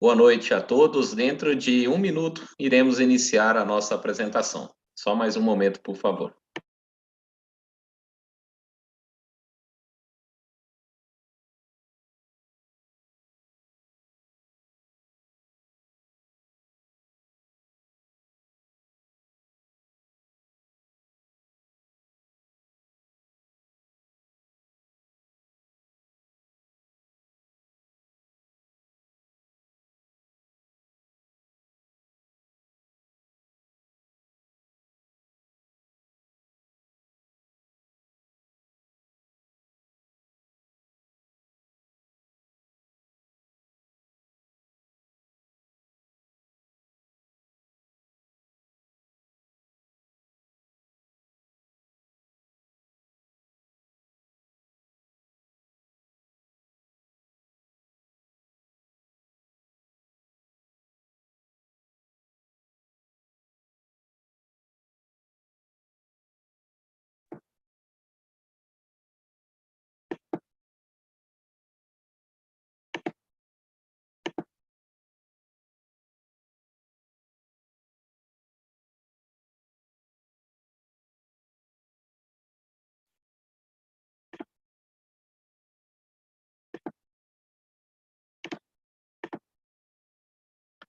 Boa noite a todos. Dentro de 1 minuto, iremos iniciar a nossa apresentação. Só mais um momento, por favor.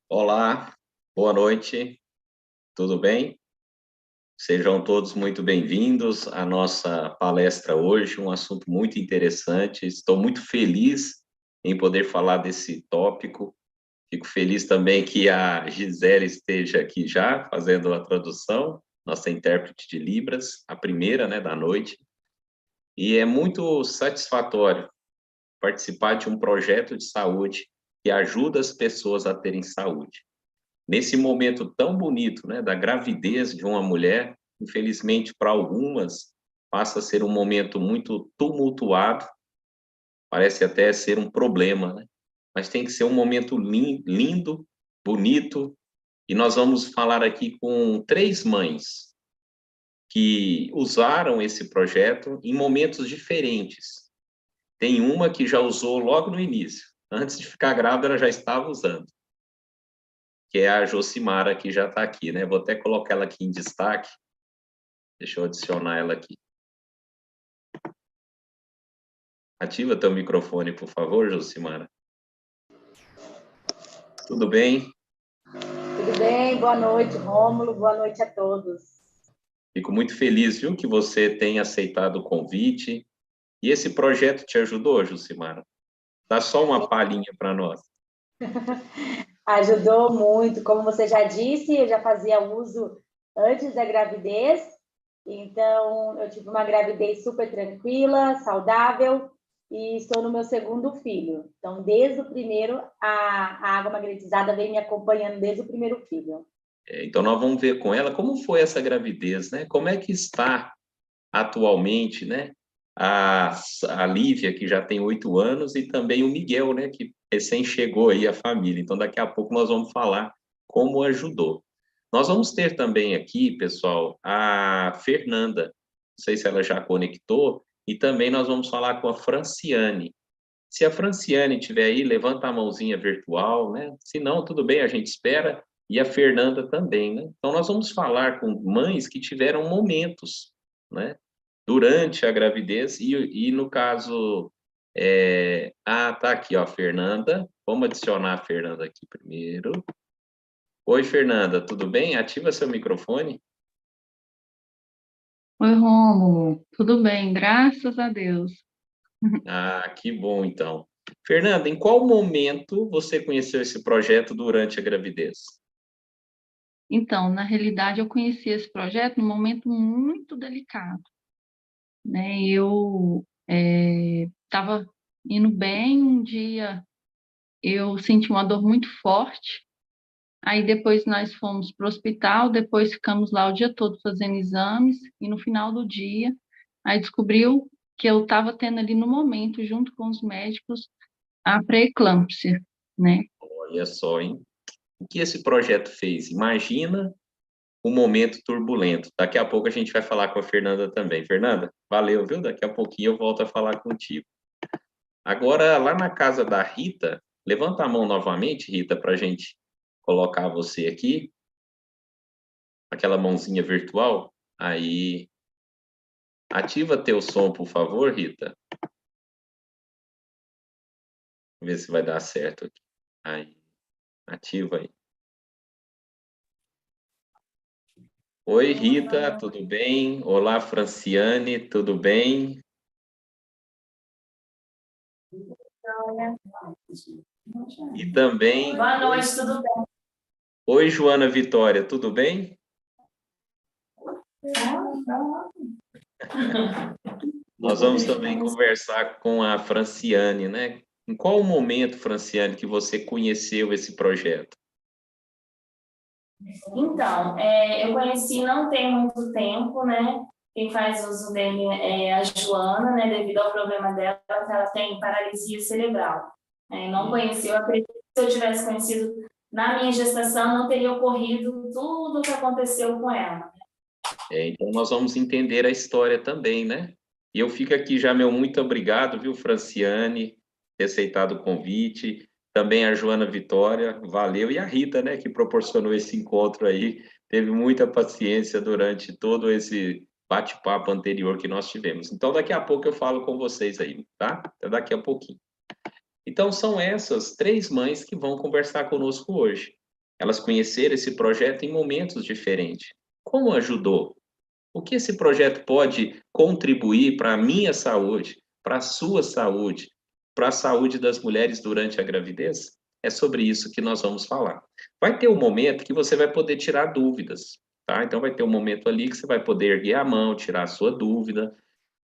Olá, boa noite, tudo bem? Sejam todos muito bem-vindos à nossa palestra hoje, um assunto muito interessante. Estou muito feliz em poder falar desse tópico. Fico feliz também que a Gisele esteja aqui já fazendo a tradução, nossa intérprete de Libras, a primeira, né, da noite. E é muito satisfatório participar de um projeto de saúde que ajuda as pessoas a terem saúde. Nesse momento tão bonito, né, da gravidez de uma mulher, infelizmente para algumas passa a ser um momento muito tumultuado, parece até ser um problema, né? Mas tem que ser um momento lindo, bonito, e nós vamos falar aqui com 3 mães que usaram esse projeto em momentos diferentes. Tem uma que já usou logo no início, antes de ficar grávida ela já estava usando, que é a Josimara, que já está aqui, né? Vou até colocar ela aqui em destaque. Deixa eu adicionar ela aqui. Ativa teu microfone, por favor, Josimara. Tudo bem? Tudo bem? Boa noite, Rômulo. Boa noite a todos. Fico muito feliz, viu, que você tenha aceitado o convite. E esse projeto te ajudou, Josimara? Dá só uma palhinha para nós. Ajudou muito. Como você já disse, eu já fazia uso antes da gravidez. Então, eu tive uma gravidez super tranquila, saudável, e estou no meu segundo filho. Então, desde o primeiro, a água magnetizada vem me acompanhando desde o primeiro filho. Então, nós vamos ver com ela como foi essa gravidez, né? Como é que está atualmente, né? A Lívia, que já tem 8 anos, e também o Miguel, né? Que recém chegou aí a família. Então, daqui a pouco nós vamos falar como ajudou. Nós vamos ter também aqui, pessoal, a Fernanda. Não sei se ela já conectou. E também nós vamos falar com a Franciane. Se a Franciane estiver aí, levanta a mãozinha virtual, né? Se não, tudo bem, a gente espera. E a Fernanda também, né? Então, nós vamos falar com mães que tiveram momentos, né? Durante a gravidez e no caso... tá aqui, ó, a Fernanda. Vamos adicionar a Fernanda aqui primeiro. Oi, Fernanda, tudo bem? Ativa seu microfone. Oi, Rômulo. Tudo bem, graças a Deus. Ah, que bom, então. Fernanda, em qual momento você conheceu esse projeto durante a gravidez? Então, na realidade, eu conheci esse projeto num momento muito delicado, né? Eu estava indo bem, um dia eu senti uma dor muito forte, aí depois nós fomos para o hospital, depois ficamos lá o dia todo fazendo exames, e no final do dia, aí descobriu que eu estava tendo ali no momento, junto com os médicos, a pré-eclâmpsia, né? Olha só, hein? O que esse projeto fez? Imagina um momento turbulento. Daqui a pouco a gente vai falar com a Fernanda também. Fernanda, valeu, viu? Daqui a pouquinho eu volto a falar contigo. Agora, lá na casa da Rita, Levanta a mão novamente, Rita, para a gente colocar você aqui. Aquela mãozinha virtual. Aí, ativa teu som, por favor, Rita. Vamos ver se vai dar certo aqui. Aí, ativa aí. Oi, Rita, tudo bem? Olá, Franciane, tudo bem? E também... Boa noite, tudo bem? Oi, Joana Vitória, tudo bem? Nós vamos também conversar com a Franciane, né? Em qual momento, Franciane, que você conheceu esse projeto? Então, eu conheci não tem muito tempo, né? Quem faz uso dele é a Joana, né? Devido ao problema dela, que ela tem paralisia cerebral. Não conheci, eu acredito que se eu tivesse conhecido na minha gestação, não teria ocorrido tudo o que aconteceu com ela. Então, nós vamos entender a história também, né? E eu fico aqui já, meu muito obrigado, viu, Franciane, ter aceitado o convite. Também a Joana Vitória, valeu. E a Rita, né, que proporcionou esse encontro aí, teve muita paciência durante todo esse bate-papo anterior que nós tivemos. Então, daqui a pouco eu falo com vocês aí, tá? Até daqui a pouquinho. Então, são essas 3 mães que vão conversar conosco hoje. Elas conheceram esse projeto em momentos diferentes. Como ajudou? O que esse projeto pode contribuir para a minha saúde, para a sua saúde, para a saúde das mulheres durante a gravidez? É sobre isso que nós vamos falar. Vai ter um momento que você vai poder tirar dúvidas, tá? Então vai ter um momento ali que você vai poder erguer a mão, tirar a sua dúvida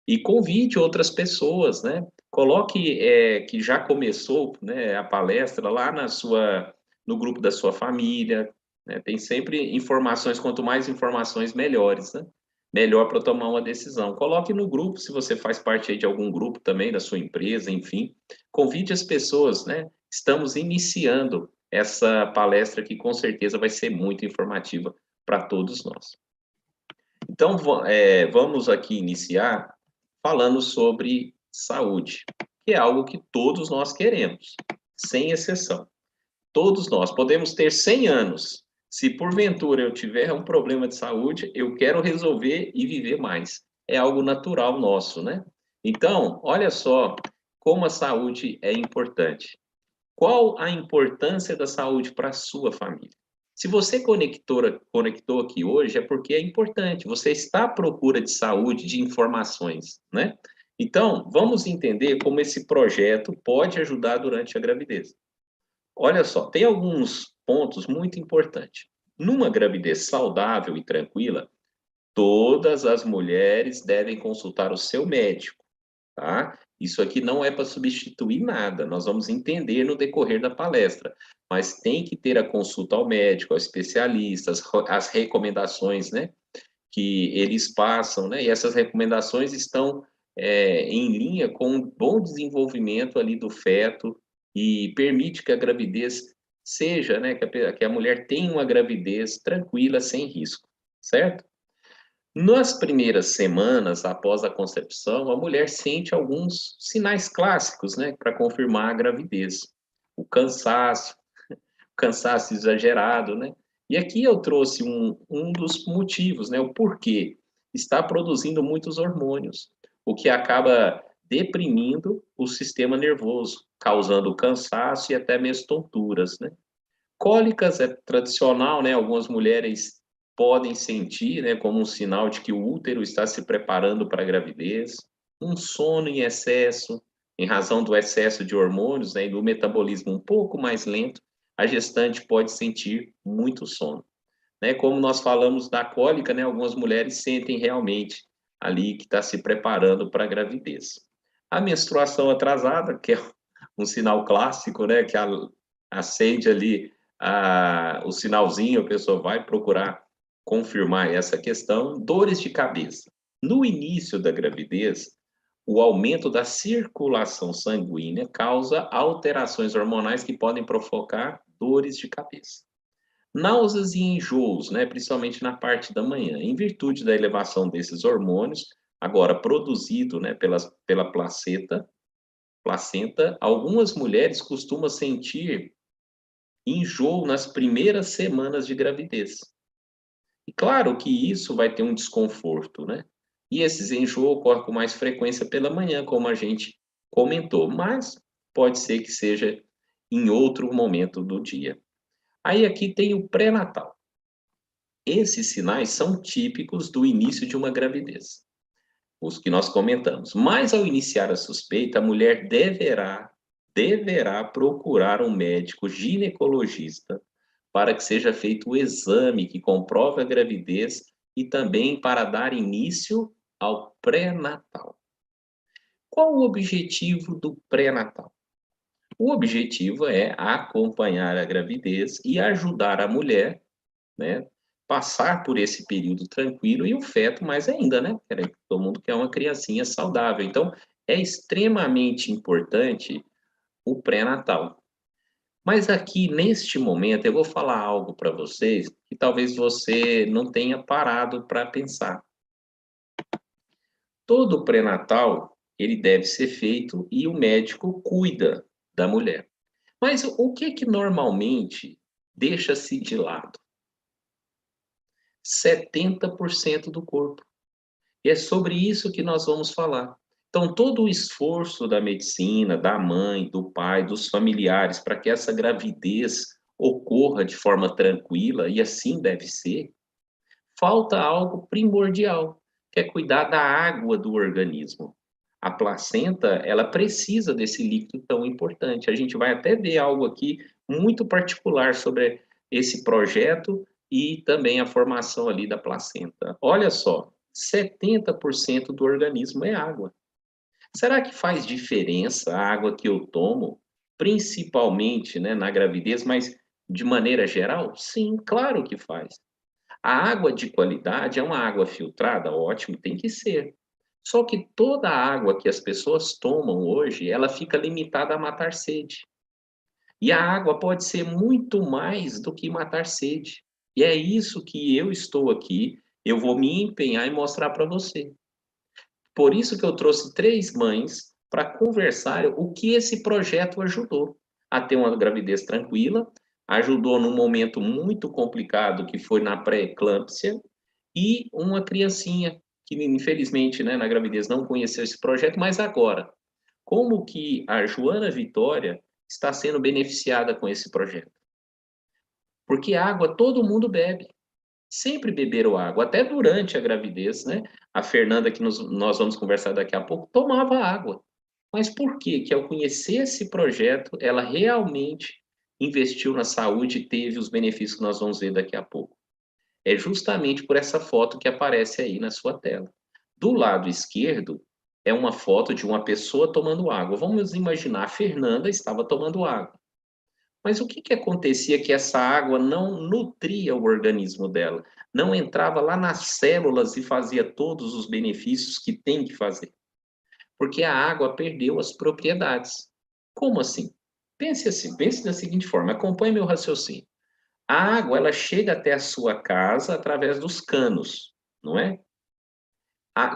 e convide outras pessoas, né? Coloque que já começou, né, a palestra lá no grupo da sua família, né? Tem sempre informações, quanto mais informações, melhores, né? Melhor para tomar uma decisão. Coloque no grupo, se você faz parte aí de algum grupo também, da sua empresa, enfim. Convide as pessoas, né? Estamos iniciando essa palestra que com certeza vai ser muito informativa para todos nós. Então, vamos aqui iniciar falando sobre saúde, que é algo que todos nós queremos, sem exceção. Todos nós podemos ter 100 anos. Se porventura eu tiver um problema de saúde, eu quero resolver e viver mais. É algo natural nosso, né? Então, olha só como a saúde é importante. Qual a importância da saúde para a sua família? Se você conectou aqui hoje, é porque é importante. Você está à procura de saúde, de informações, né? Então, vamos entender como esse projeto pode ajudar durante a gravidez. Olha só, tem alguns pontos muito importantes. Numa gravidez saudável e tranquila, todas as mulheres devem consultar o seu médico, tá? Isso aqui não é para substituir nada, nós vamos entender no decorrer da palestra, mas tem que ter a consulta ao médico, ao especialista, as recomendações, né, que eles passam, né, e essas recomendações estão em linha com um bom desenvolvimento ali do feto e permite que a gravidez seja, né, que a mulher tenha uma gravidez tranquila, sem risco, certo? Nas primeiras semanas após a concepção, a mulher sente alguns sinais clássicos, né, para confirmar a gravidez. O cansaço exagerado, né? E aqui eu trouxe um dos motivos, né, o porquê. Está produzindo muitos hormônios, o que acaba deprimindo o sistema nervoso, causando cansaço e até mesmo tonturas, né? Cólicas é tradicional, né? Algumas mulheres podem sentir, né, como um sinal de que o útero está se preparando para a gravidez. Um sono em excesso, em razão do excesso de hormônios, né, e do metabolismo um pouco mais lento, a gestante pode sentir muito sono. Né? Como nós falamos da cólica, né, algumas mulheres sentem realmente ali que está se preparando para a gravidez. A menstruação atrasada, que é um sinal clássico, né, que acende ali o sinalzinho, a pessoa vai procurar confirmar essa questão. Dores de cabeça. No início da gravidez, o aumento da circulação sanguínea causa alterações hormonais que podem provocar dores de cabeça. Náuseas e enjoos, né, principalmente na parte da manhã, em virtude da elevação desses hormônios, agora produzido, né, pela placenta, placenta, algumas mulheres costumam sentir enjoo nas primeiras semanas de gravidez. E claro que isso vai ter um desconforto, né? E esses enjoos ocorrem com mais frequência pela manhã, como a gente comentou, mas pode ser que seja em outro momento do dia. Aí aqui tem o pré-natal. Esses sinais são típicos do início de uma gravidez, os que nós comentamos. Mas ao iniciar a suspeita, a mulher deverá procurar um médico ginecologista para que seja feito o exame que comprove a gravidez e também para dar início ao pré-natal. Qual o objetivo do pré-natal? O objetivo é acompanhar a gravidez e ajudar a mulher, né, passar por esse período tranquilo e o feto mais ainda, né? Todo mundo quer uma criancinha saudável. Então, é extremamente importante o pré-natal. Mas aqui, neste momento, eu vou falar algo para vocês que talvez você não tenha parado para pensar. Todo pré-natal, ele deve ser feito e o médico cuida da mulher. Mas o que normalmente deixa-se de lado? 70% do corpo. E é sobre isso que nós vamos falar. Então, todo o esforço da medicina, da mãe, do pai, dos familiares, para que essa gravidez ocorra de forma tranquila, e assim deve ser, falta algo primordial, que é cuidar da água do organismo. A placenta, ela precisa desse líquido tão importante. A gente vai até ver algo aqui muito particular sobre esse projeto e também a formação ali da placenta. Olha só, 70% do organismo é água. Será que faz diferença a água que eu tomo, principalmente, né, na gravidez, mas de maneira geral? Sim, claro que faz. A água de qualidade é uma água filtrada? Ótimo, tem que ser. Só que toda a água que as pessoas tomam hoje, ela fica limitada a matar sede. E a água pode ser muito mais do que matar sede. E é isso que eu estou aqui, eu vou me empenhar e mostrar para você. Por isso que eu trouxe 3 mães para conversar o que esse projeto ajudou a ter uma gravidez tranquila, ajudou num momento muito complicado que foi na pré-eclâmpsia e uma criancinha que infelizmente, né, na gravidez não conheceu esse projeto, mas agora, como que a Joana Vitória está sendo beneficiada com esse projeto? Porque água todo mundo bebe. Sempre beberam água, até durante a gravidez, né? A Fernanda, que nós vamos conversar daqui a pouco, tomava água. Mas por quê? Que ao conhecer esse projeto, ela realmente investiu na saúde e teve os benefícios que nós vamos ver daqui a pouco. É justamente por essa foto que aparece aí na sua tela. Do lado esquerdo, é uma foto de uma pessoa tomando água. Vamos imaginar, a Fernanda estava tomando água. Mas o que que acontecia que essa água não nutria o organismo dela, não entrava lá nas células e fazia todos os benefícios que tem que fazer? Porque a água perdeu as propriedades. Como assim? Pense assim, pense da seguinte forma, acompanhe meu raciocínio. A água, ela chega até a sua casa através dos canos, não é?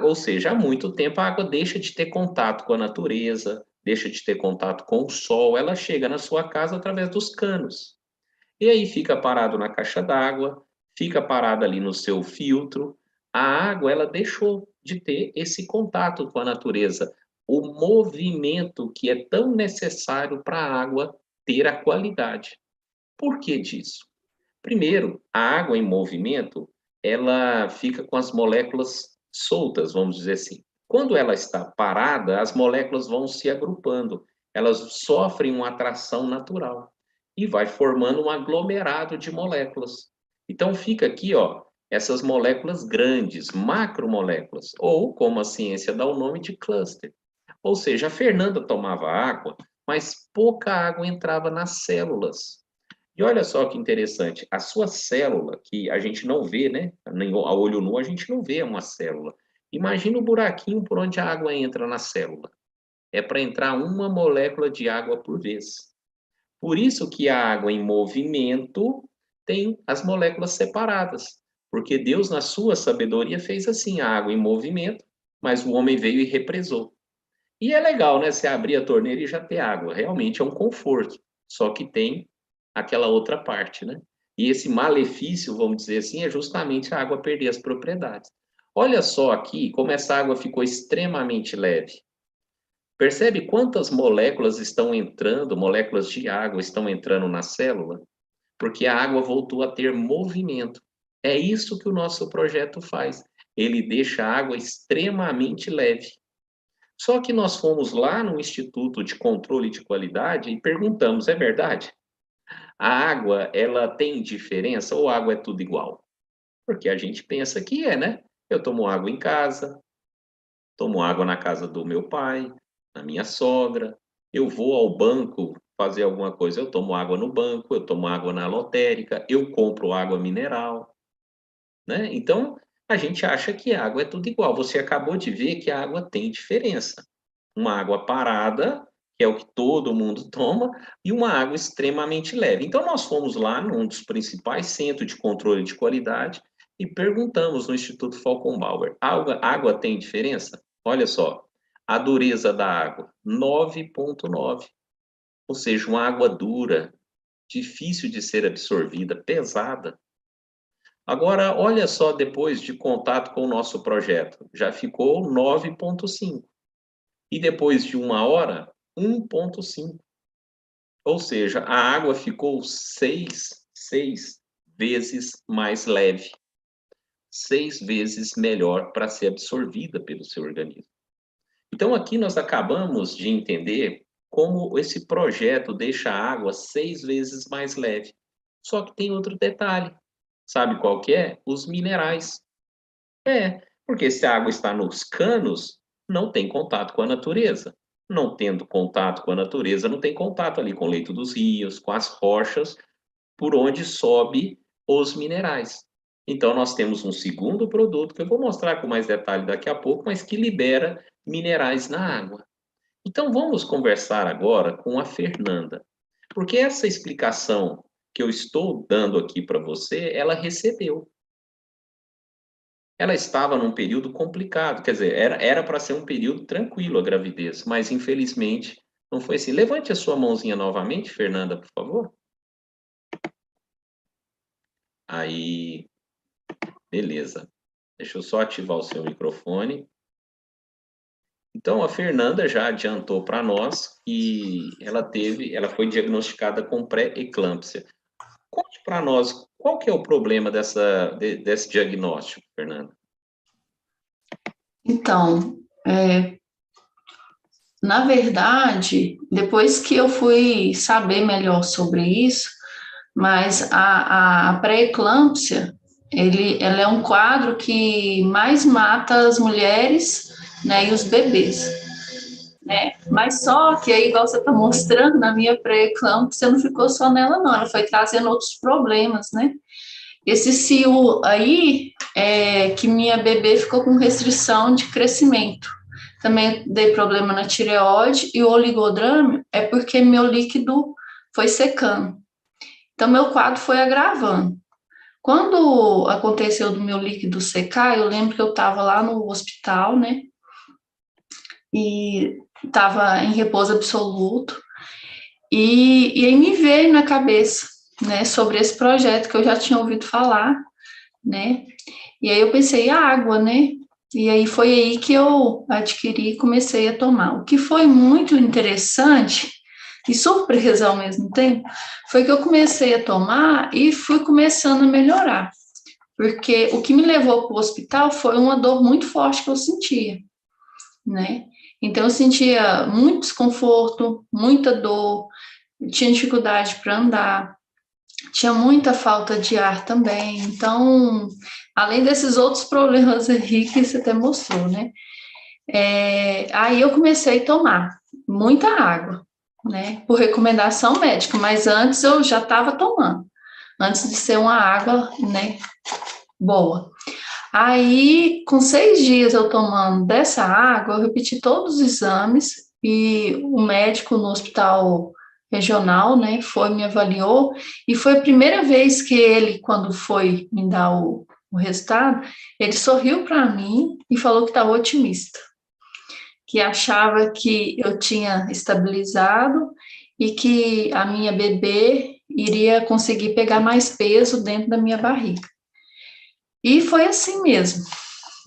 Ou seja, há muito tempo a água deixa de ter contato com a natureza, deixa de ter contato com o sol, ela chega na sua casa através dos canos. E aí fica parado na caixa d'água, fica parado ali no seu filtro. A água, ela deixou de ter esse contato com a natureza, o movimento que é tão necessário para a água ter a qualidade. Por que disso? Primeiro, a água em movimento, ela fica com as moléculas soltas, vamos dizer assim. Quando ela está parada, as moléculas vão se agrupando, elas sofrem uma atração natural e vai formando um aglomerado de moléculas. Então fica aqui, ó, essas moléculas grandes, macromoléculas, ou como a ciência dá o nome de cluster. Ou seja, a Fernanda tomava água, mas pouca água entrava nas células. E olha só que interessante, a sua célula, que a gente não vê, né? A olho nu a gente não vê uma célula. Imagina o buraquinho por onde a água entra na célula. É para entrar uma molécula de água por vez. Por isso que a água em movimento tem as moléculas separadas. Porque Deus, na sua sabedoria, fez assim, a água em movimento, mas o homem veio e represou. E é legal, né? Você abrir a torneira e já ter água. Realmente é um conforto. Só que tem aquela outra parte, né? E esse malefício, vamos dizer assim, é justamente a água perder as propriedades. Olha só aqui como essa água ficou extremamente leve. Percebe quantas moléculas estão entrando, moléculas de água estão entrando na célula? Porque a água voltou a ter movimento. É isso que o nosso projeto faz. Ele deixa a água extremamente leve. Só que nós fomos lá no Instituto de Controle de Qualidade e perguntamos, é verdade? A água, ela tem diferença ou a água é tudo igual? Porque a gente pensa que é, né? Eu tomo água em casa, tomo água na casa do meu pai, na minha sogra, eu vou ao banco fazer alguma coisa, eu tomo água no banco, eu tomo água na lotérica, eu compro água mineral, né? Então, a gente acha que a água é tudo igual. Você acabou de ver que a água tem diferença. Uma água parada, que é o que todo mundo toma, e uma água extremamente leve. Então, nós fomos lá num dos principais centros de controle de qualidade e perguntamos no Instituto Falcon Bauer, água tem diferença? Olha só, a dureza da água, 9,9, ou seja, uma água dura, difícil de ser absorvida, pesada. Agora, olha só, depois de contato com o nosso projeto, já ficou 9,5. E depois de 1 hora, 1,5. Ou seja, a água ficou seis vezes mais leve, 6 vezes melhor para ser absorvida pelo seu organismo. Então, aqui nós acabamos de entender como esse projeto deixa a água 6 vezes mais leve. Só que tem outro detalhe. Sabe qual que é? Os minerais. Porque se a água está nos canos, não tem contato com a natureza. Não tendo contato com a natureza, não tem contato ali com o leito dos rios, com as rochas, por onde sobe os minerais. Então, nós temos um segundo produto, que eu vou mostrar com mais detalhe daqui a pouco, mas que libera minerais na água. Então, vamos conversar agora com a Fernanda, porque essa explicação que eu estou dando aqui para você, ela recebeu. Ela estava num período complicado, quer dizer, era para ser um período tranquilo a gravidez, mas infelizmente não foi assim. Levante a sua mãozinha novamente, Fernanda, por favor. Aí, beleza. Deixa eu só ativar o seu microfone. Então, a Fernanda já adiantou para nós que ela foi diagnosticada com pré-eclâmpsia. Conte para nós qual que é o problema desse diagnóstico, Fernanda. Então, na verdade, depois que eu fui saber melhor sobre isso, mas a pré-eclâmpsia, ela é um quadro que mais mata as mulheres, né, e os bebês, né? Mas só que aí, igual você está mostrando, na minha pré-eclâmpsia não ficou só nela, não, ela foi trazendo outros problemas, né? Esse cio aí é que minha bebê ficou com restrição de crescimento. Também dei problema na tireoide e o oligodrame é porque meu líquido foi secando. Então, meu quadro foi agravando. Quando aconteceu do meu líquido secar, eu lembro que eu estava lá no hospital, né? E estava em repouso absoluto. E aí me veio na cabeça, né, sobre esse projeto que eu já tinha ouvido falar, né? E aí eu pensei, água, né? E aí foi aí que eu adquiri e comecei a tomar. O que foi muito interessante e surpresa ao mesmo tempo, foi que eu comecei a tomar e fui começando a melhorar. Porque o que me levou para o hospital foi uma dor muito forte que eu sentia, né? Então eu sentia muito desconforto, muita dor, tinha dificuldade para andar, tinha muita falta de ar também. Então, além desses outros problemas aí que você até mostrou, né? Aí eu comecei a tomar muita água, né? Por recomendação médica, mas antes eu já estava tomando, antes de ser uma água, né? Boa. Aí, com 6 dias eu tomando dessa água, eu repeti todos os exames e o médico no hospital regional, né, me avaliou e foi a primeira vez que ele, quando foi me dar o resultado, ele sorriu para mim e falou que estava otimista, que achava que eu tinha estabilizado e que a minha bebê iria conseguir pegar mais peso dentro da minha barriga. E foi assim mesmo,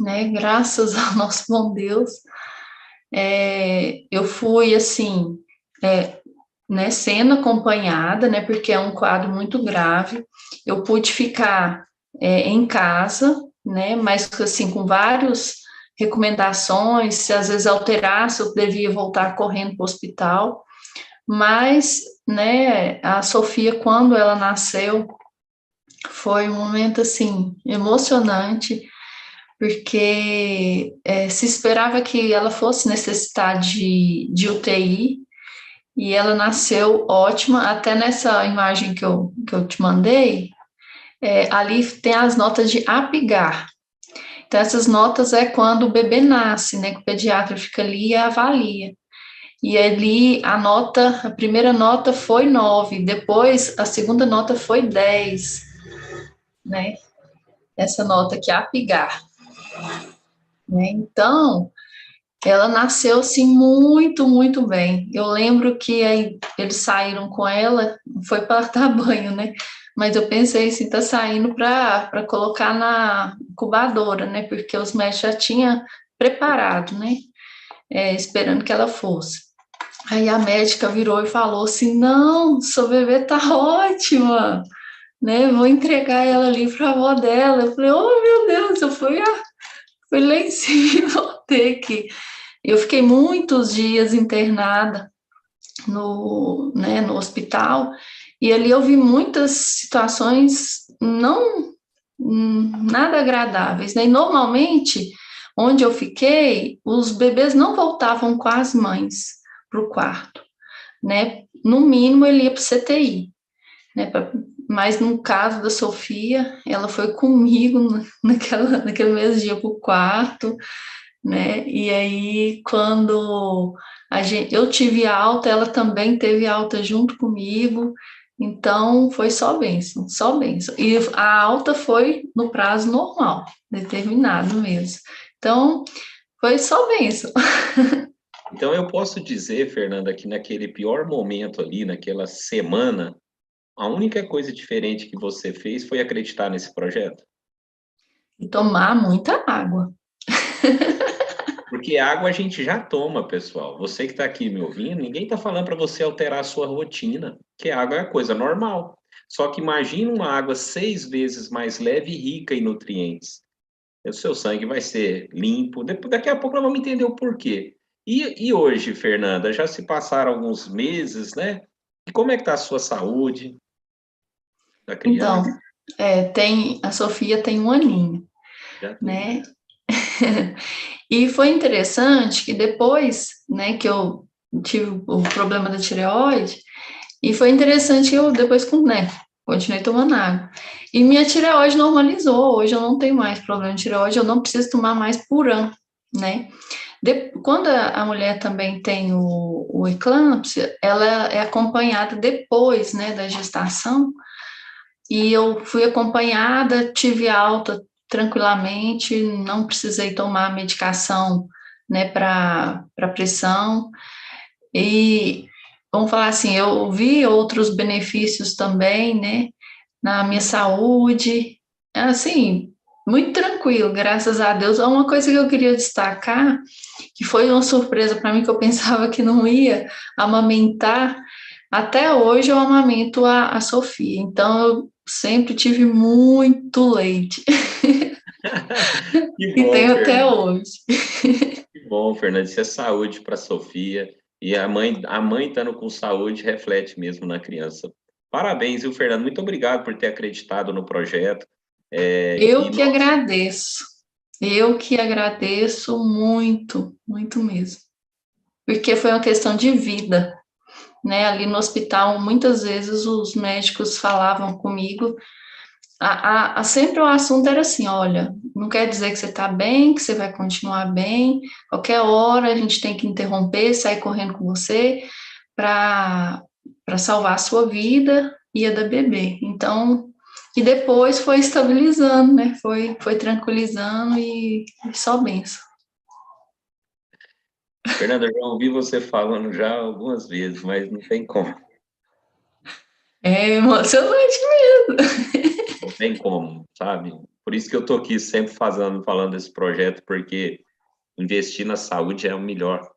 né? Graças ao nosso bom Deus, eu fui assim, né, sendo acompanhada, né, porque é um quadro muito grave. Eu pude ficar em casa, né, mas assim, com várias recomendações, se às vezes alterasse, eu devia voltar correndo para o hospital. Mas, né, a Sofia, quando ela nasceu, foi um momento, assim, emocionante, porque se esperava que ela fosse necessitar de UTI, e ela nasceu ótima, até nessa imagem que eu te mandei, ali tem as notas de APGAR. Então, essas notas é quando o bebê nasce, né, que o pediatra fica ali e avalia. E ali a primeira nota foi 9, depois a segunda nota foi 10, né? Essa nota aqui, APGAR. Né? Então, ela nasceu assim muito, muito bem. Eu lembro que aí eles saíram com ela, foi para dar banho, né? Mas eu pensei assim, tá saindo para colocar na incubadora, né? Porque os médicos já tinham preparado, né? Esperando que ela fosse. Aí a médica virou e falou assim: não, sua bebê tá ótima, né? Vou entregar ela ali para a avó dela. Eu falei: oh meu Deus, fui lá em cima e voltei aqui. Eu fiquei muitos dias internada no hospital, e ali eu vi muitas situações não nada agradáveis, né? E normalmente, onde eu fiquei, os bebês não voltavam com as mães para o quarto, né? No mínimo, ele ia para o CTI, né? Mas no caso da Sofia, ela foi comigo naquele mesmo dia para o quarto, né? E aí, quando eu tive alta, ela também teve alta junto comigo, então foi só bênção, só bênção. E a alta foi no prazo normal, determinado mesmo. Então, foi só bênção. Então, eu posso dizer, Fernanda, que naquele pior momento ali, naquela semana, a única coisa diferente que você fez foi acreditar nesse projeto? E tomar muita água. Porque água a gente já toma, pessoal. Você que está aqui me ouvindo, ninguém está falando para você alterar a sua rotina, que água é coisa normal. Só que imagina uma água 6 vezes mais leve e rica em nutrientes. O seu sangue vai ser limpo. Daqui a pouco nós vamos entender o porquê. E hoje, Fernanda, já se passaram alguns meses, né? E como é que está a sua saúde da Então, criança? a Sofia tem 1 aninho, Já tem. né? E foi interessante que depois, né, que eu tive o problema da tireoide, e foi interessante que eu depois, né, continuei tomando água. E minha tireoide normalizou, hoje eu não tenho mais problema de tireoide, eu não preciso tomar mais Puran, né? Quando a mulher também tem o eclâmpsia, ela é acompanhada depois, né, da gestação, e eu fui acompanhada, tive alta tranquilamente, não precisei tomar medicação, né, para pressão. E vamos falar assim, eu vi outros benefícios também, né, na minha saúde. Assim, muito tranquilo, graças a Deus. Uma coisa que eu queria destacar, que foi uma surpresa para mim, que eu pensava que não ia amamentar, até hoje eu amamento a Sofia, então eu sempre tive muito leite. Que E bom, tenho até Fernanda. hoje. Que bom, Fernanda. Isso é saúde para a Sofia. E a mãe estando com saúde reflete mesmo na criança. Parabéns, viu, Fernando? Muito obrigado por ter acreditado no projeto. Eu E que nós, agradeço. Eu que agradeço muito, muito mesmo. Porque foi uma questão de vida, né? Ali no hospital, muitas vezes os médicos falavam comigo, sempre o assunto era assim: olha, não quer dizer que você está bem, que você vai continuar bem, qualquer hora a gente tem que interromper, sair correndo com você para salvar a sua vida e a da bebê. Então, e depois foi estabilizando, né? Foi tranquilizando e só benção. Fernanda, eu já ouvi você falando já algumas vezes, mas não tem como. É emocionante mesmo. Não tem como, sabe? Por isso que eu tô aqui sempre falando desse projeto, porque investir na saúde é o melhor.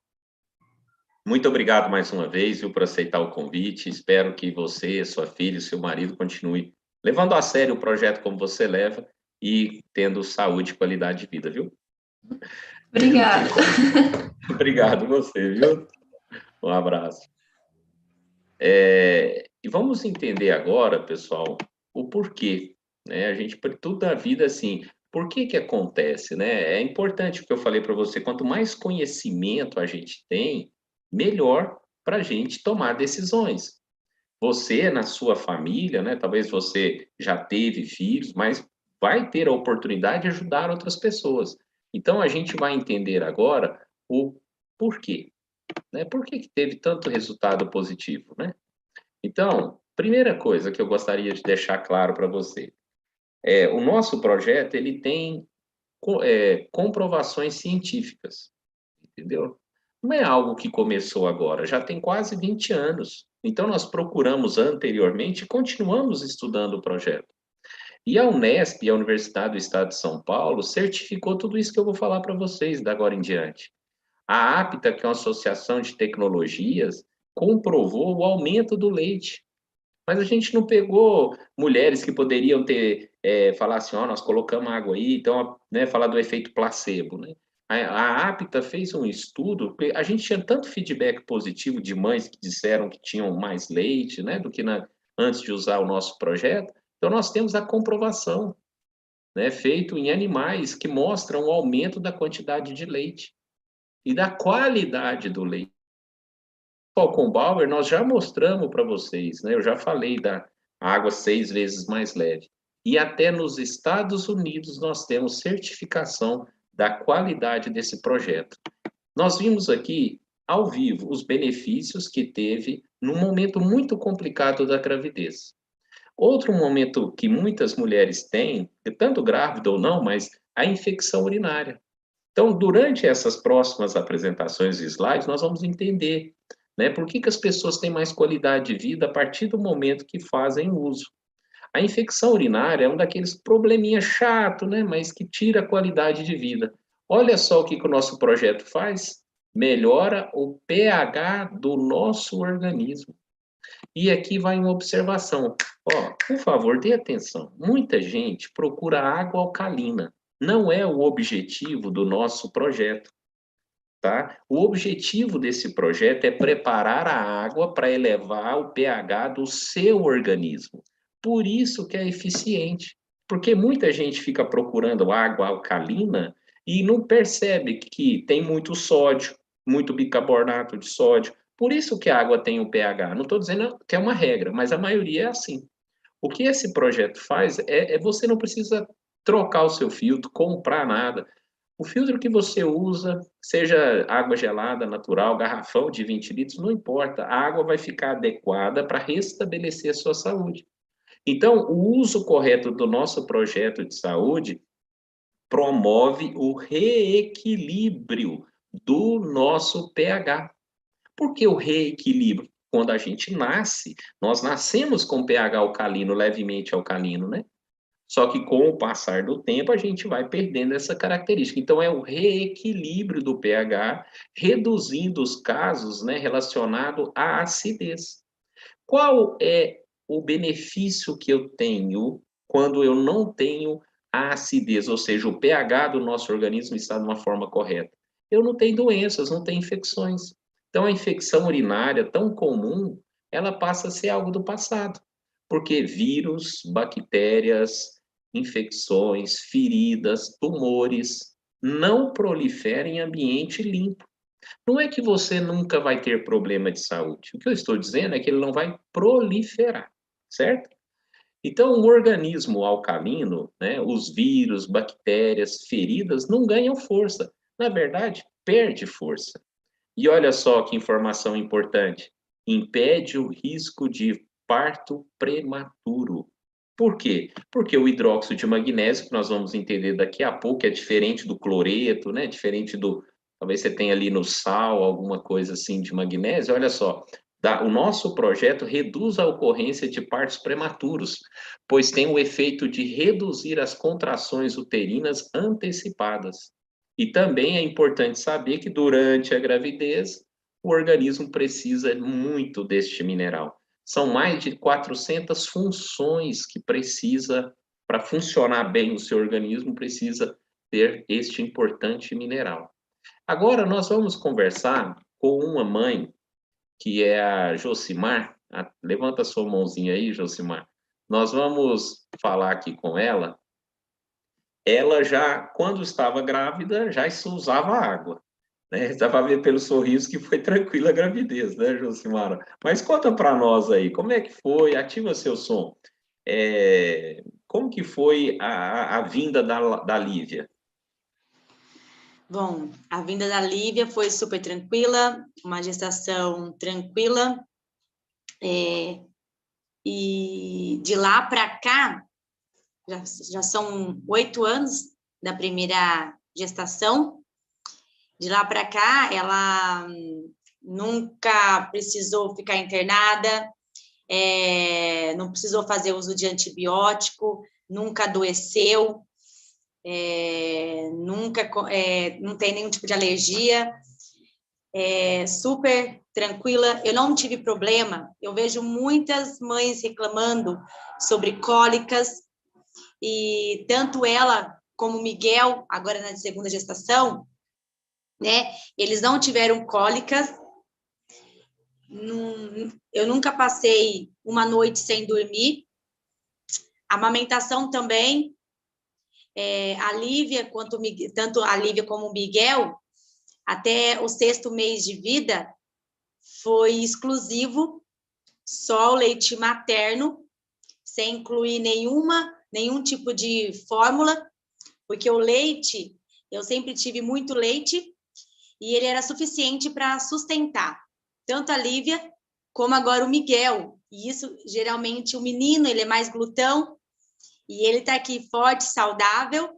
Muito obrigado mais uma vez, viu, por aceitar o convite. Espero que você, sua filha e seu marido continue levando a sério o projeto como você leva e tendo saúde e qualidade de vida, viu? Obrigada. Obrigado você, viu? Um abraço. E vamos entender agora, pessoal, o porquê, né? A gente, tudo na vida, assim, por que que acontece, né? É importante o que eu falei para você, quanto mais conhecimento a gente tem, melhor para a gente tomar decisões. Você, na sua família, né? Talvez você já teve filhos, mas vai ter a oportunidade de ajudar outras pessoas. Então, a gente vai entender agora o porquê, né? Por que que teve tanto resultado positivo, né? Então, primeira coisa que eu gostaria de deixar claro para você, o nosso projeto ele tem comprovações científicas, entendeu? Não é algo que começou agora, já tem quase 20 anos. Então, nós procuramos anteriormente e continuamos estudando o projeto. E a Unesp, a Universidade do Estado de São Paulo, certificou tudo isso que eu vou falar para vocês da agora em diante. A APTA, que é uma associação de tecnologias, comprovou o aumento do leite. Mas a gente não pegou mulheres que poderiam ter, falar assim, ó, nós colocamos água aí, então, né, falar do efeito placebo, né? A APTA fez um estudo, porque a gente tinha tanto feedback positivo de mães que disseram que tinham mais leite, né, do que antes de usar o nosso projeto. Então, nós temos a comprovação, né, feito em animais que mostram o aumento da quantidade de leite e da qualidade do leite. Falcon Bauer, nós já mostramos para vocês, né? Eu já falei da água 6 vezes mais leve. E até nos Estados Unidos nós temos certificação da qualidade desse projeto. Nós vimos aqui, ao vivo, os benefícios que teve num momento muito complicado da gravidez. Outro momento que muitas mulheres têm, tanto grávida ou não, mas a infecção urinária. Então, durante essas próximas apresentações e slides, nós vamos entender, né, por que que as pessoas têm mais qualidade de vida a partir do momento que fazem uso. A infecção urinária é um daqueles probleminha chato, né, mas que tira a qualidade de vida. Olha só o que que o nosso projeto faz. Melhora o pH do nosso organismo. E aqui vai uma observação. Ó, por favor, dê atenção. Muita gente procura água alcalina. Não é o objetivo do nosso projeto, tá? O objetivo desse projeto é preparar a água para elevar o pH do seu organismo. Por isso que é eficiente. Porque muita gente fica procurando água alcalina e não percebe que tem muito sódio, muito bicarbonato de sódio. Por isso que a água tem o pH. Não estou dizendo que é uma regra, mas a maioria é assim. O que esse projeto faz você não precisa trocar o seu filtro, comprar nada. O filtro que você usa, seja água gelada, natural, garrafão de 20 litros, não importa. A água vai ficar adequada para restabelecer a sua saúde. Então, o uso correto do nosso projeto de saúde promove o reequilíbrio do nosso pH. Por que o reequilíbrio? Quando a gente nasce, nós nascemos com pH alcalino, levemente alcalino, né? Só que com o passar do tempo, a gente vai perdendo essa característica. Então, é o reequilíbrio do pH, reduzindo os casos, né, relacionados à acidez. Qual é o benefício que eu tenho quando eu não tenho a acidez, ou seja, o pH do nosso organismo está de uma forma correta? Eu não tenho doenças, não tenho infecções. Então, a infecção urinária, tão comum, ela passa a ser algo do passado, porque vírus, bactérias, infecções, feridas, tumores não proliferam em ambiente limpo. Não é que você nunca vai ter problema de saúde. O que eu estou dizendo é que ele não vai proliferar, certo? Então, o organismo alcalino, né, os vírus, bactérias, feridas, não ganham força. Na verdade, perde força. E olha só que informação importante. Impede o risco de parto prematuro. Por quê? Porque o hidróxido de magnésio, que nós vamos entender daqui a pouco, é diferente do cloreto, né? Diferente do talvez você tenha ali no sal, alguma coisa assim de magnésio, olha só, o nosso projeto reduz a ocorrência de partos prematuros, pois tem o efeito de reduzir as contrações uterinas antecipadas. E também é importante saber que durante a gravidez, o organismo precisa muito deste mineral. São mais de 400 funções que precisa, para funcionar bem o seu organismo, precisa ter este importante mineral. Agora nós vamos conversar com uma mãe, que é a Josimar. Levanta a sua mãozinha aí, Josimar. Nós vamos falar aqui com ela. Ela já, quando estava grávida, já usava água, né? Dá para ver pelo sorriso que foi tranquila a gravidez, né, Josimara? Mas conta para nós aí, como é que foi? Ativa seu som. Como que foi a vinda da Lívia? Bom, a vinda da Lívia foi super tranquila, uma gestação tranquila, e de lá para cá, já são 8 anos da primeira gestação. De lá para cá, ela nunca precisou ficar internada, não precisou fazer uso de antibiótico, nunca adoeceu, nunca, não tem nenhum tipo de alergia, super tranquila. Eu não tive problema. Eu vejo muitas mães reclamando sobre cólicas, e tanto ela como o Miguel, agora na segunda gestação, né, eles não tiveram cólicas. Eu nunca passei uma noite sem dormir. A amamentação também, a Lívia, tanto a Lívia como o Miguel, até o 6º mês de vida, foi exclusivo, só o leite materno, sem incluir nenhum tipo de fórmula, porque o leite, eu sempre tive muito leite, e ele era suficiente para sustentar tanto a Lívia como agora o Miguel. E isso, geralmente, o menino, ele é mais glutão, e ele está aqui forte, saudável.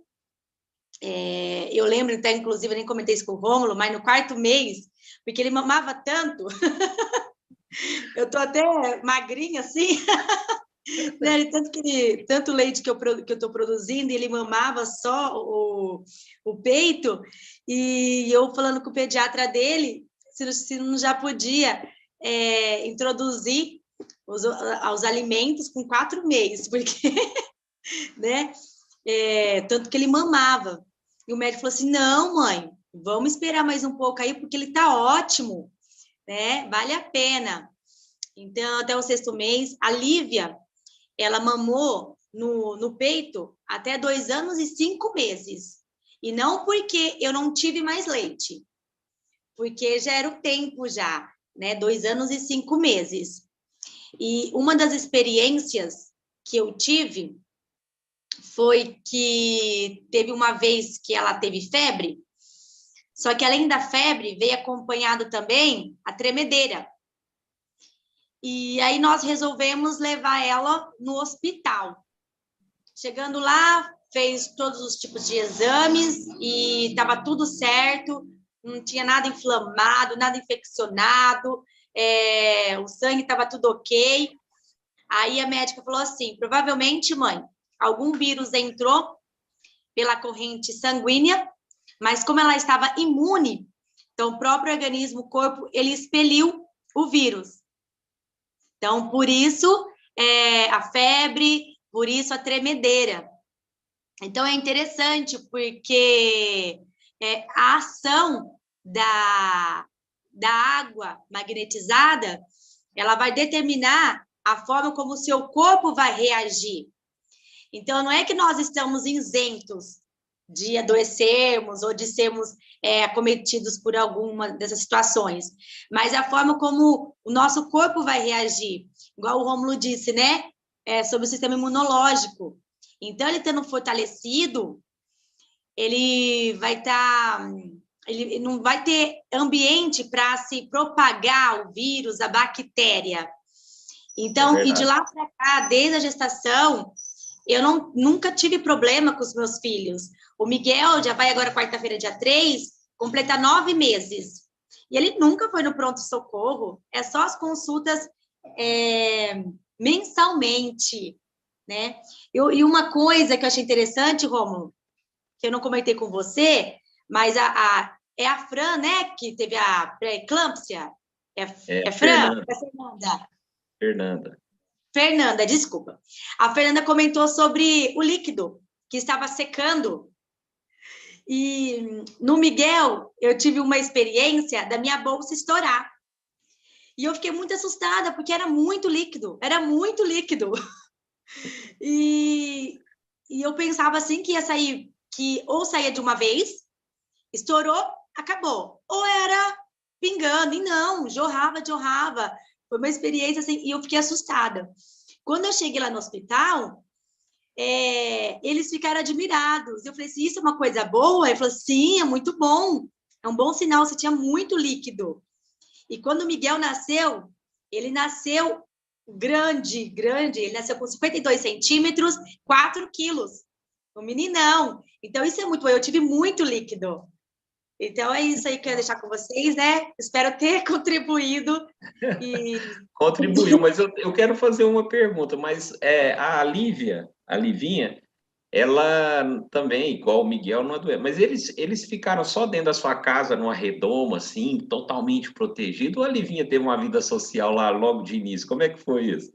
Eu lembro, até, inclusive, eu nem comentei isso com o Rômulo, mas no 4º mês, porque ele mamava tanto, eu estou até magrinha, assim, né? Tanto leite que eu estou produzindo, ele mamava só o peito, e eu falando com o pediatra dele, se não já podia introduzir os alimentos com 4 meses, porque, né? Tanto que ele mamava. E o médico falou assim, não, mãe, vamos esperar mais um pouco aí, porque ele está ótimo, né? Vale a pena. Então, até o 6º mês, a Lívia, ela mamou no peito até 2 anos e 5 meses. E não porque eu não tive mais leite, porque já era o tempo já, né? 2 anos e 5 meses. E uma das experiências que eu tive foi que teve uma vez que ela teve febre, só que além da febre, veio acompanhado também a tremedeira. E aí nós resolvemos levar ela no hospital. Chegando lá, fez todos os tipos de exames e estava tudo certo, não tinha nada inflamado, nada infeccionado, o sangue estava tudo ok. Aí a médica falou assim, provavelmente, mãe, algum vírus entrou pela corrente sanguínea, mas como ela estava imune, então o próprio organismo, o corpo, ele expeliu o vírus. Então, por isso, a febre, por isso a tremedeira. Então, é interessante, porque a ação da água magnetizada, ela vai determinar a forma como o seu corpo vai reagir. Então, não é que nós estamos isentos de adoecermos ou de sermos acometidos por alguma dessas situações, mas a forma como o nosso corpo vai reagir, igual o Rômulo disse, né? Sobre o sistema imunológico. Então, ele estando fortalecido, ele vai estar... ele não vai ter ambiente para se propagar o vírus, a bactéria. Então, e de lá para cá, desde a gestação, eu nunca tive problema com os meus filhos. O Miguel já vai agora quarta-feira, dia 3, completa 9 meses. E ele nunca foi no pronto-socorro, é só as consultas mensalmente, né? E uma coisa que eu achei interessante, Rômulo, que eu não comentei com você, mas é a Fran, né, que teve a pré-eclâmpsia? É Fran? Fernanda, desculpa. A Fernanda comentou sobre o líquido que estava secando. E no Miguel, eu tive uma experiência da minha bolsa estourar. E eu fiquei muito assustada, porque era muito líquido. E eu pensava assim que ia sair, que ou saía de uma vez, estourou, acabou. Ou era pingando, e não, jorrava. Foi uma experiência assim, e eu fiquei assustada. Quando eu cheguei lá no hospital, eles ficaram admirados. Eu falei assim, isso é uma coisa boa? Ele falou, sim, é muito bom. É um bom sinal, você tinha muito líquido. E quando o Miguel nasceu, ele nasceu grande. Ele nasceu com 52 centímetros, 4 quilos. Um meninão. Então, isso é muito bom. Eu tive muito líquido. Então, é isso aí que eu ia deixar com vocês, né? Espero ter contribuído. Contribuiu, mas eu quero fazer uma pergunta, mas a Livinha, ela também, igual o Miguel, não é doente, mas eles ficaram só dentro da sua casa, numa redoma, assim, totalmente protegido, ou a Livinha teve uma vida social lá logo de início? Como é que foi isso?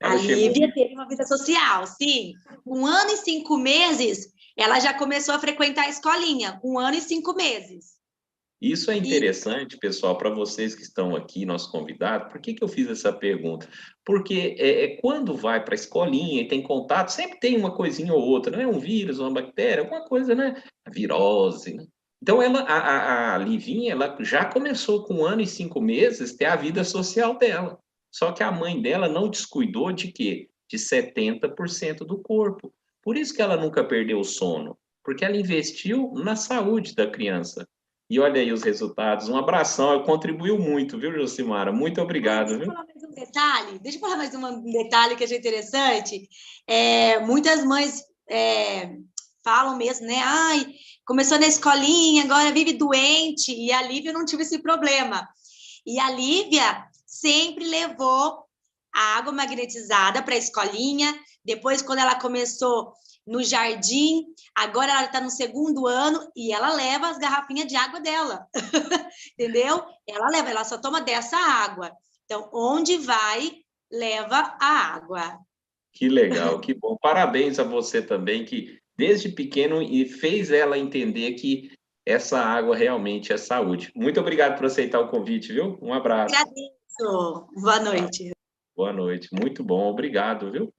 A Lívia teve uma vida social, sim. Com 1 ano e 5 meses, ela já começou a frequentar a escolinha, com 1 ano e 5 meses. Isso é interessante, pessoal, para vocês que estão aqui, nosso convidado. Por que eu fiz essa pergunta? Porque quando vai para a escolinha e tem contato, sempre tem uma coisinha ou outra, né? Um vírus, uma bactéria, alguma coisa, né? A virose, né? Então, a Livinha, ela já começou com 1 ano e 5 meses ter a vida social dela. Só que a mãe dela não descuidou de quê? De 70% do corpo. Por isso que ela nunca perdeu o sono, porque ela investiu na saúde da criança. E olha aí os resultados. Um abração, contribuiu muito, viu, Josimara? Muito obrigado, viu? Deixa eu falar mais um detalhe que achei interessante. Muitas mães falam mesmo, né? Ai, começou na escolinha, agora vive doente, e a Lívia não tive esse problema. E a Lívia sempre levou a água magnetizada para a escolinha, depois, quando ela começou no jardim, agora ela está no 2º ano e ela leva as garrafinhas de água dela, entendeu? Ela só toma dessa água. Então, onde vai, leva a água. Que legal, que bom. Parabéns a você também, que desde pequeno e fez ela entender que essa água realmente é saúde. Muito obrigado por aceitar o convite, viu? Um abraço. Agradeço. Boa noite. Boa noite. Muito bom, obrigado, viu?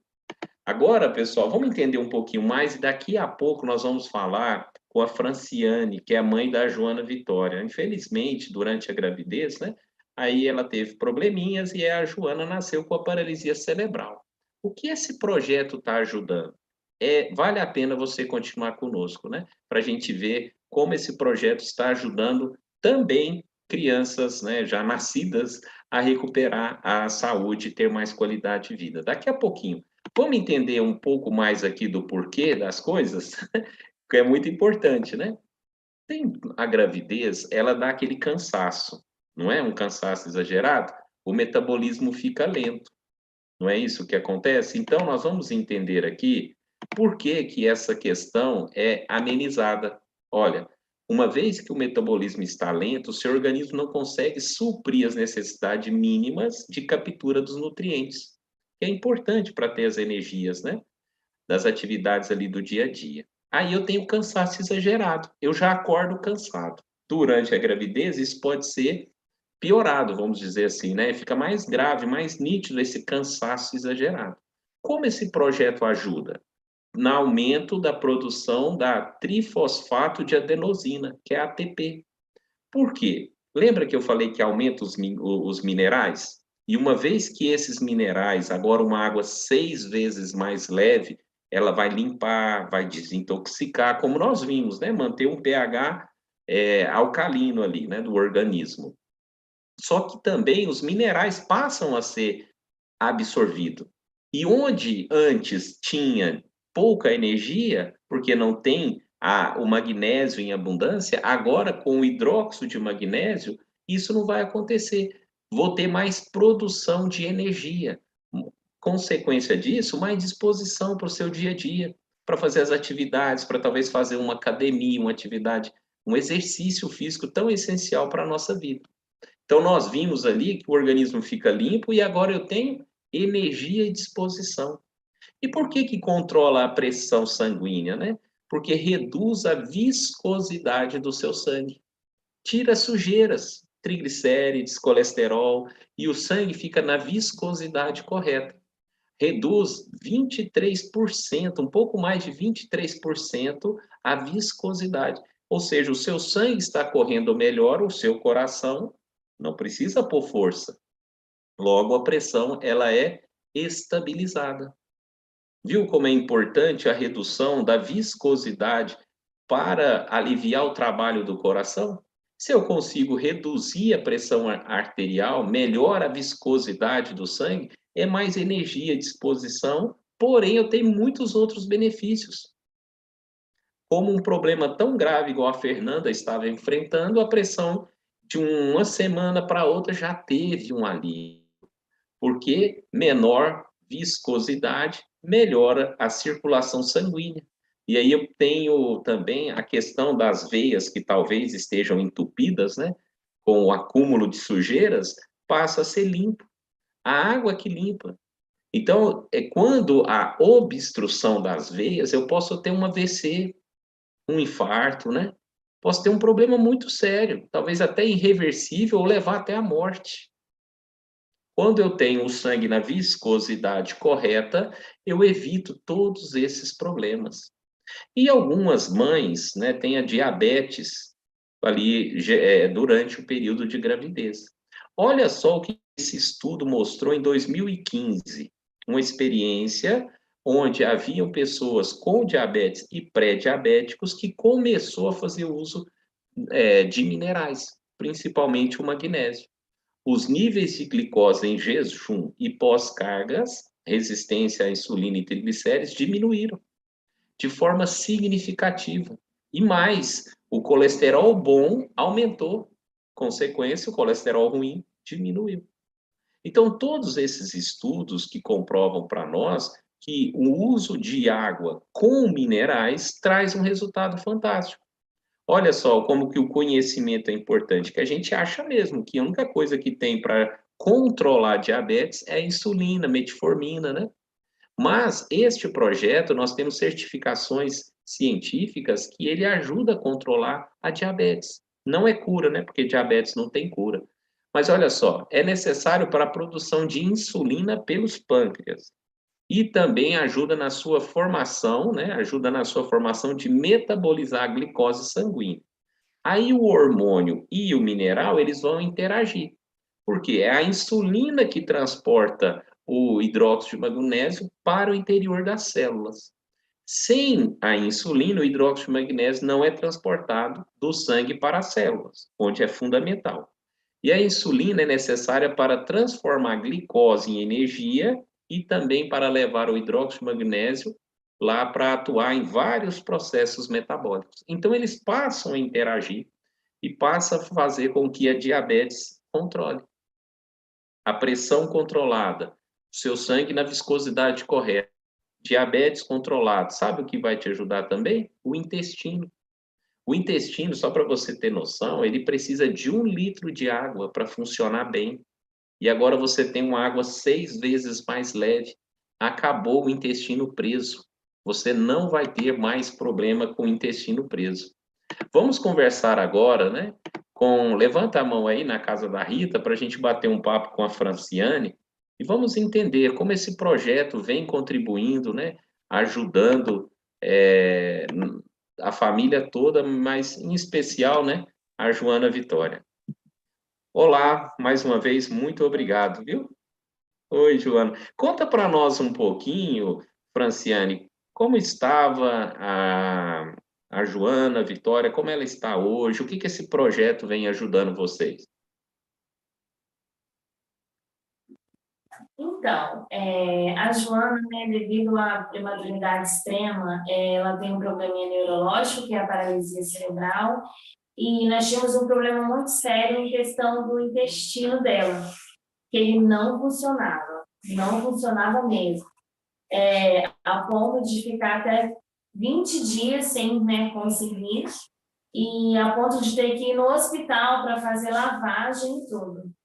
Agora, pessoal, vamos entender um pouquinho mais e daqui a pouco nós vamos falar com a Franciane, que é a mãe da Joana Vitória. Infelizmente, durante a gravidez, né? Aí ela teve probleminhas e a Joana nasceu com a paralisia cerebral. O que esse projeto está ajudando? Vale a pena você continuar conosco, né? Para a gente ver como esse projeto está ajudando também crianças, né, já nascidas a recuperar a saúde e ter mais qualidade de vida. Daqui a pouquinho. Vamos entender um pouco mais aqui do porquê das coisas, que é muito importante, né? A gravidez, ela dá aquele cansaço, não é um cansaço exagerado? O metabolismo fica lento, não é isso que acontece? Então, nós vamos entender aqui por que essa questão é amenizada. Olha, uma vez que o metabolismo está lento, o seu organismo não consegue suprir as necessidades mínimas de captura dos nutrientes, que é importante para ter as energias, né? Das atividades ali do dia a dia. Aí eu tenho cansaço exagerado, eu já acordo cansado. Durante a gravidez, isso pode ser piorado, vamos dizer assim, né? Fica mais grave, mais nítido esse cansaço exagerado. Como esse projeto ajuda? No aumento da produção da trifosfato de adenosina, que é a ATP. Por quê? Lembra que eu falei que aumenta os minerais? E uma vez que esses minerais, agora uma água 6 vezes mais leve, ela vai limpar, vai desintoxicar, como nós vimos, né? Manter um pH alcalino ali, né? Do organismo. Só que também os minerais passam a ser absorvidos. E onde antes tinha pouca energia, porque não tem o magnésio em abundância, agora com o hidróxido de magnésio, isso não vai acontecer. Vou ter mais produção de energia. Consequência disso, mais disposição para o seu dia a dia, para fazer as atividades, para talvez fazer uma academia, uma atividade, um exercício físico tão essencial para a nossa vida. Então, nós vimos ali que o organismo fica limpo e agora eu tenho energia e disposição. E por que controla a pressão sanguínea, né? Porque reduz a viscosidade do seu sangue. Tira sujeiras, triglicérides, colesterol, e o sangue fica na viscosidade correta. Reduz 23%, um pouco mais de 23% a viscosidade. Ou seja, o seu sangue está correndo melhor, o seu coração não precisa pôr força. Logo, a pressão ela é estabilizada. Viu como é importante a redução da viscosidade para aliviar o trabalho do coração? Se eu consigo reduzir a pressão arterial, melhora a viscosidade do sangue, é mais energia à disposição, porém eu tenho muitos outros benefícios. Como um problema tão grave igual a Fernanda estava enfrentando, a pressão de uma semana para outra já teve um alívio, porque menor viscosidade melhora a circulação sanguínea. E aí eu tenho também a questão das veias que talvez estejam entupidas, né? Com o acúmulo de sujeiras, passa a ser limpo. A água que limpa. Então, quando há obstrução das veias, eu posso ter um AVC, um infarto, né? Posso ter um problema muito sério, talvez até irreversível ou levar até a morte. Quando eu tenho o sangue na viscosidade correta, eu evito todos esses problemas. E algumas mães, né, têm a diabetes ali durante o período de gravidez. Olha só o que esse estudo mostrou em 2015, uma experiência onde haviam pessoas com diabetes e pré-diabéticos que começou a fazer uso de minerais, principalmente o magnésio. Os níveis de glicose em jejum e pós-cargas, resistência à insulina e triglicérides, diminuíram de forma significativa. E mais, o colesterol bom aumentou. Consequência, o colesterol ruim diminuiu. Então, todos esses estudos que comprovam para nós que o uso de água com minerais traz um resultado fantástico. Olha só como que o conhecimento é importante, que a gente acha mesmo que a única coisa que tem para controlar a diabetes é a insulina, metformina, né? Mas este projeto, nós temos certificações científicas que ele ajuda a controlar a diabetes. Não é cura, né? Porque diabetes não tem cura. Mas olha só, é necessário para a produção de insulina pelos pâncreas. E também ajuda na sua formação, né? Ajuda na sua formação de metabolizar a glicose sanguínea. Aí o hormônio e o mineral, eles vão interagir. Porque é a insulina que transporta o hidróxido de magnésio para o interior das células. Sem a insulina, o hidróxido de magnésio não é transportado do sangue para as células, onde é fundamental. E a insulina é necessária para transformar a glicose em energia e também para levar o hidróxido de magnésio lá para atuar em vários processos metabólicos. Então, eles passam a interagir e passa a fazer com que a diabetes controle. A pressão controlada, o seu sangue na viscosidade correta, diabetes controlado, sabe o que vai te ajudar também? O intestino. O intestino, só para você ter noção, ele precisa de 1 litro de água para funcionar bem. E agora você tem uma água 6 vezes mais leve. Acabou o intestino preso. Você não vai ter mais problema com o intestino preso. Vamos conversar agora, né? Levanta a mão aí na casa da Rita para a gente bater um papo com a Franciane e vamos entender como esse projeto vem contribuindo, né? Ajudando a família toda, mas em especial, né? A Joana Vitória. Olá, mais uma vez, muito obrigado, viu? Oi, Joana. Conta para nós um pouquinho, Franciane, como estava a Joana Vitória, como ela está hoje, o que esse projeto vem ajudando vocês? Então, a Joana, né, devido à prematuridade extrema, ela tem um probleminha neurológico, que é a paralisia cerebral, e nós tínhamos um problema muito sério em questão do intestino dela, que ele não funcionava mesmo, a ponto de ficar até 20 dias sem, né, conseguir, e a ponto de ter que ir no hospital para fazer lavagem e tudo.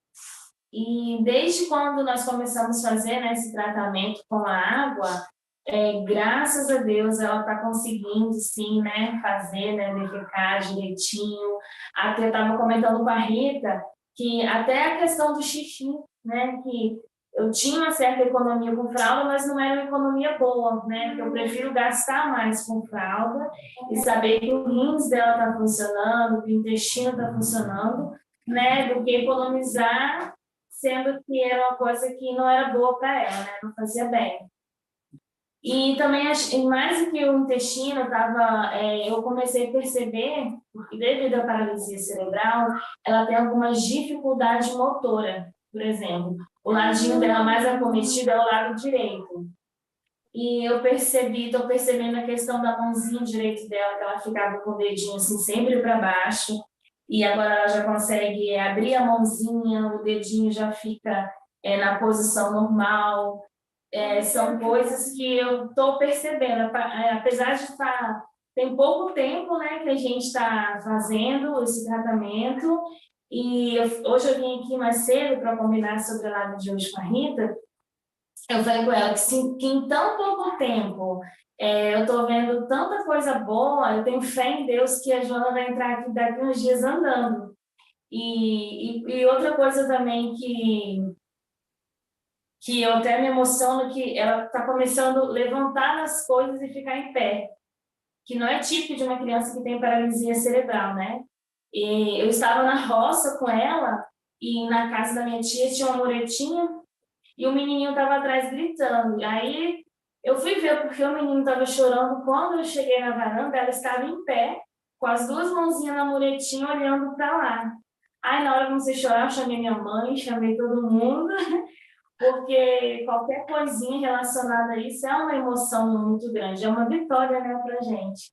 E desde quando nós começamos a fazer, né, esse tratamento com a água, graças a Deus ela está conseguindo, sim, né, fazer, né, defecar direitinho. Até eu estava comentando com a Rita que até a questão do xixi, né, que eu tinha uma certa economia com fralda, mas não era uma economia boa, né, porque eu prefiro gastar mais com fralda e saber que o rins dela está funcionando, que o intestino está funcionando, né, do que economizar, sendo que era uma coisa que não era boa para ela, né, não fazia bem. E também, mais do que o intestino, eu comecei a perceber, porque devido à paralisia cerebral, ela tem algumas dificuldades motora, por exemplo. O ladinho dela mais acometido é o lado direito. E eu estou percebendo a questão da mãozinha direita dela, que ela ficava com o dedinho assim, sempre para baixo, e agora ela já consegue abrir a mãozinha, o dedinho já fica na posição normal. São coisas que eu estou percebendo, apesar de tem pouco tempo, né, que a gente está fazendo esse tratamento, e hoje eu vim aqui mais cedo para combinar sobre a live de hoje com a Rita. Eu falei com ela que em tão pouco tempo eu estou vendo tanta coisa boa, eu tenho fé em Deus que a Joana vai entrar aqui daqui uns dias andando. E outra coisa também que eu até me emociono, que ela está começando a levantar as coisas e ficar em pé, que não é típico de uma criança que tem paralisia cerebral, né? E eu estava na roça com ela, e na casa da minha tia tinha uma muretinha, e o menininho estava atrás gritando. E aí eu fui ver porque o menino estava chorando. Quando eu cheguei na varanda, ela estava em pé, com as duas mãozinhas na muretinha, olhando para lá. Aí, na hora que eu comecei a chorar, eu chamei minha mãe, chamei todo mundo, porque qualquer coisinha relacionada a isso é uma emoção muito grande, é uma vitória, né, pra gente.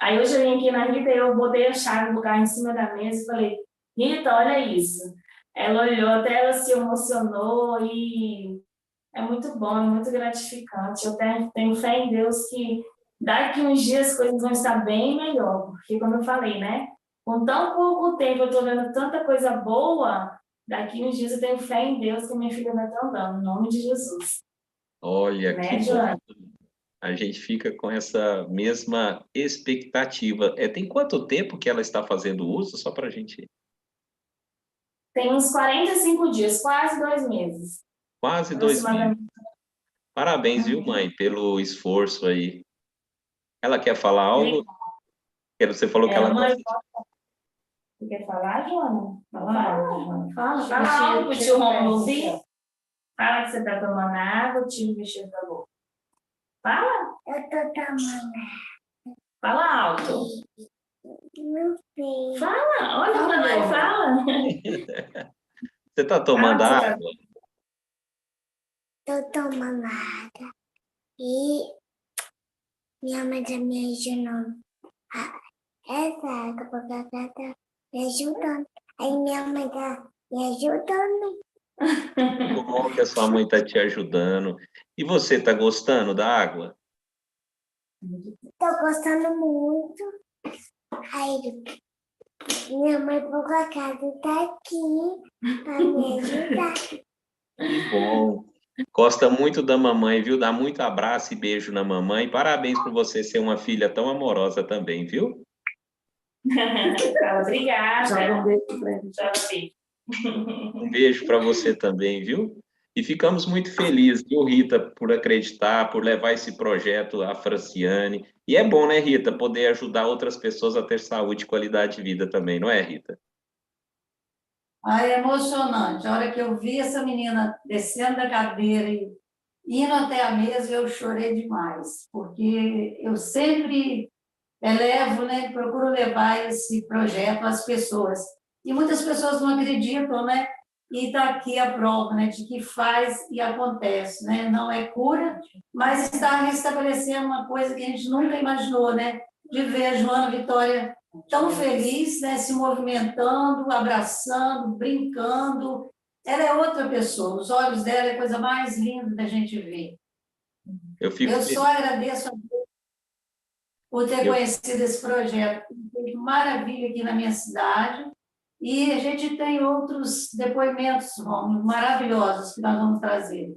Aí hoje eu vim aqui na Rita e eu botei a chave do carro em cima da mesa e falei, Rita, olha isso. Ela olhou, até ela se emocionou e é muito bom, é muito gratificante. Eu tenho fé em Deus que daqui uns dias as coisas vão estar bem melhor, porque como eu falei, né, com tão pouco tempo eu estou vendo tanta coisa boa. Daqui uns dias eu tenho fé em Deus que minha filha vai estar andando, em nome de Jesus. Olha, Né, que Joana? bom. A gente fica com essa mesma expectativa. Tem quanto tempo que ela está fazendo uso? Só para a gente. Tem uns 45 dias, quase 2 meses. Quase 2 meses. Parabéns, viu, mãe, pelo esforço aí. Ela quer falar algo? Você falou que ela Mãe, gosta. você quer falar, Joana? Fala algo para o tio Romulo ouvir. Fala que você está tomando água, tira o vestido da boca. Fala. Eu tô tomando água. Fala alto. Não sei. Fala, olha para mãe, fala. Você está tomando água? Tô tomando água. E minha mãe tá me ajudando. Essa água, porque ela tá me ajudando. Aí minha mãe tá me ajudando. Que bom que a sua mãe está te ajudando. E você está gostando da água? Tô gostando muito. Aí minha mãe por acaso tá aqui para me ajudar. Que bom. Gosta muito da mamãe, viu? Dá muito abraço e beijo na mamãe. Parabéns por você ser uma filha tão amorosa também, viu? Obrigada. Um beijo para você também, viu? E ficamos muito felizes, viu, Rita, por acreditar, por levar esse projeto à Franciane. E é bom, né, Rita, poder ajudar outras pessoas a ter saúde e qualidade de vida também, não é, Rita? É emocionante. A hora que eu vi essa menina descendo da cadeira e indo até a mesa, eu chorei demais, porque eu sempre elevo, né, procuro levar esse projeto às pessoas. E muitas pessoas não acreditam, né? e está aqui a prova, né, de que faz e acontece, né? Não é cura, mas está restabelecendo uma coisa que a gente nunca imaginou, né? De ver a Joana Vitória tão feliz, né, se movimentando, abraçando, brincando. Ela é outra pessoa, os olhos dela é a coisa mais linda da gente ver. Eu só agradeço a Deus por ter conhecido esse projeto, fez maravilha aqui na minha cidade, e a gente tem outros depoimentos, Rômulo, maravilhosos que nós vamos trazer.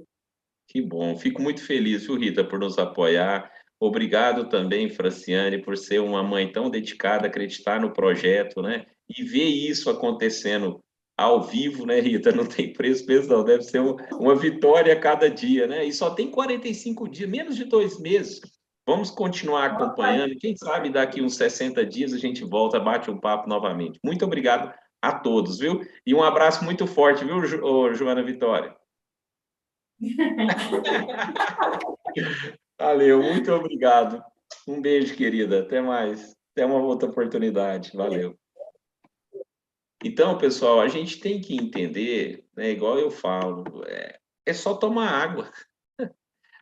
Que bom, fico muito feliz, viu, Rita, por nos apoiar. Obrigado também, Franciane, por ser uma mãe tão dedicada, acreditar no projeto, né? E ver isso acontecendo ao vivo, né, Rita? Não tem preço mesmo, não. Deve ser uma vitória a cada dia, né? E só tem 45 dias, menos de 2 meses. Vamos continuar acompanhando. Quem sabe daqui uns 60 dias a gente volta, bate um papo novamente. Muito obrigado a todos, viu? E um abraço muito forte, viu, Joana Vitória? Valeu, muito obrigado. Um beijo, querida. Até mais. Até uma outra oportunidade. Valeu. Então, pessoal, a gente tem que entender, né, igual eu falo, é só tomar água.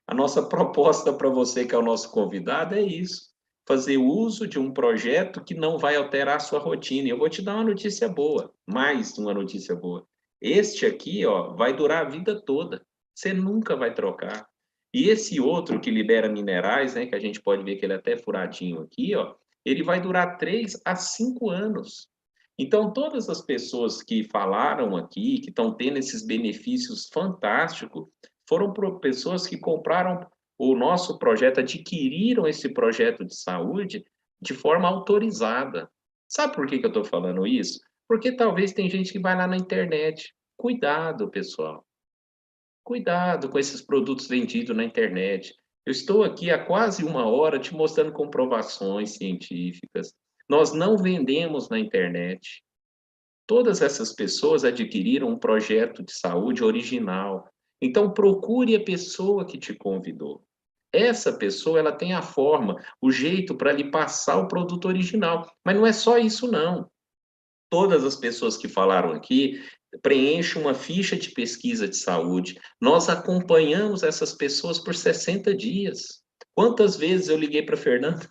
A nossa proposta para você, que é o nosso convidado, é isso. Fazer uso de um projeto que não vai alterar a sua rotina. E eu vou te dar uma notícia boa, mais uma notícia boa. Este aqui, ó, vai durar a vida toda. Você nunca vai trocar. E esse outro que libera minerais, né, que a gente pode ver que ele é até furadinho aqui, ó, ele vai durar 3 a 5 anos. Então, todas as pessoas que falaram aqui, que estão tendo esses benefícios fantásticos, foram pessoas que compraram o nosso projeto, adquiriram esse projeto de saúde de forma autorizada. Sabe por que eu estou falando isso? Porque talvez tem gente que vai lá na internet. Cuidado, pessoal. Cuidado com esses produtos vendidos na internet. Eu estou aqui há quase 1 hora te mostrando comprovações científicas. Nós não vendemos na internet. Todas essas pessoas adquiriram um projeto de saúde original. Então, procure a pessoa que te convidou. Essa pessoa, ela tem a forma, o jeito para lhe passar o produto original. Mas não é só isso, não. Todas as pessoas que falaram aqui preenchem uma ficha de pesquisa de saúde. Nós acompanhamos essas pessoas por 60 dias. Quantas vezes eu liguei para a Fernanda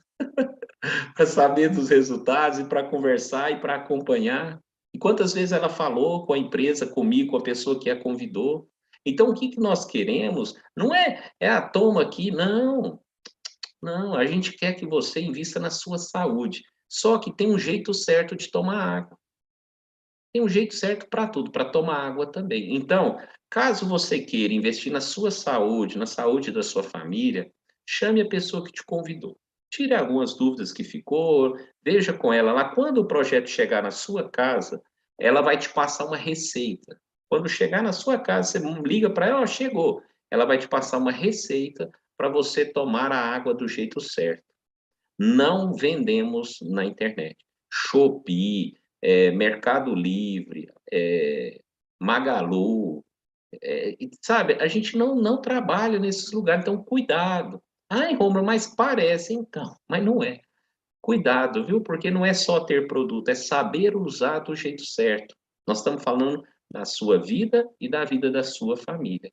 para saber dos resultados e para conversar e para acompanhar? E quantas vezes ela falou com a empresa, comigo, com a pessoa que a convidou? Então, o que nós queremos não toma aqui, não. Não, a gente quer que você invista na sua saúde. Só que tem um jeito certo de tomar água. Tem um jeito certo para tudo, para tomar água também. Então, caso você queira investir na sua saúde, na saúde da sua família, chame a pessoa que te convidou. Tire algumas dúvidas que ficou, veja com ela lá. Quando o projeto chegar na sua casa, ela vai te passar uma receita. Quando chegar na sua casa, você liga para ela, chegou. Ela vai te passar uma receita para você tomar a água do jeito certo. Não vendemos na internet. Shopee, Mercado Livre, Magalu, sabe? A gente não trabalha nesses lugares, então cuidado. Ai, Romulo, mas parece então, mas não é. Cuidado, viu? Porque não é só ter produto, é saber usar do jeito certo. Nós estamos falando da sua vida e da vida da sua família.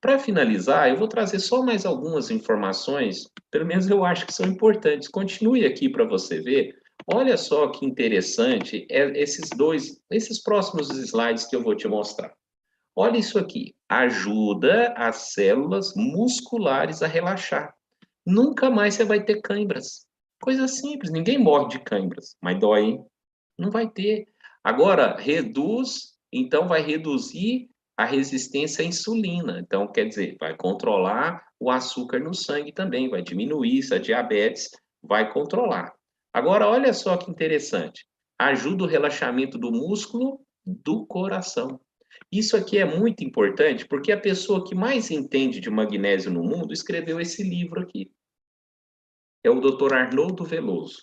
Para finalizar, eu vou trazer só mais algumas informações, pelo menos eu acho que são importantes. Continue aqui para você ver. Olha só que interessante esses próximos slides que eu vou te mostrar. Olha isso aqui. Ajuda as células musculares a relaxar. Nunca mais você vai ter câimbras. Coisa simples, ninguém morre de câimbras, mas dói, hein? Não vai ter. Agora, então vai reduzir a resistência à insulina. Então, quer dizer, vai controlar o açúcar no sangue também, vai diminuir a diabetes, vai controlar. Agora, olha só que interessante. Ajuda o relaxamento do músculo do coração. Isso aqui é muito importante porque a pessoa que mais entende de magnésio no mundo escreveu esse livro aqui. É o Dr. Arnoldo Veloso.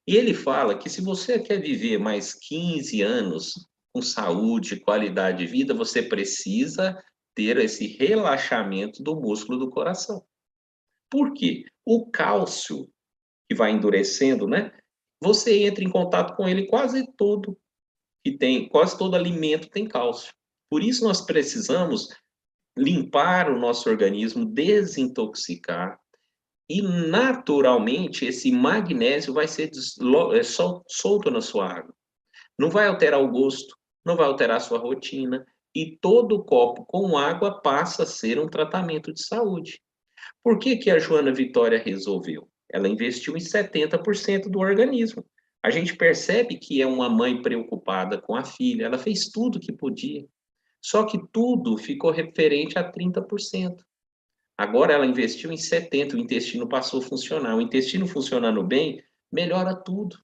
E ele fala que se você quer viver mais 15 anos com saúde, qualidade de vida, você precisa ter esse relaxamento do músculo do coração. Por quê? O cálcio, que vai endurecendo, né? Você entra em contato com ele quase todo que tem, quase todo alimento tem cálcio. Por isso nós precisamos limpar o nosso organismo, desintoxicar, e naturalmente esse magnésio vai ser solto na sua água. Não vai alterar o gosto, não vai alterar a sua rotina, e todo copo com água passa a ser um tratamento de saúde. Por que que a Joana Vitória resolveu? Ela investiu em 70% do organismo. A gente percebe que é uma mãe preocupada com a filha, ela fez tudo que podia. Só que tudo ficou referente a 30%. Agora ela investiu em 70%, o intestino passou a funcionar. O intestino funcionando bem, melhora tudo.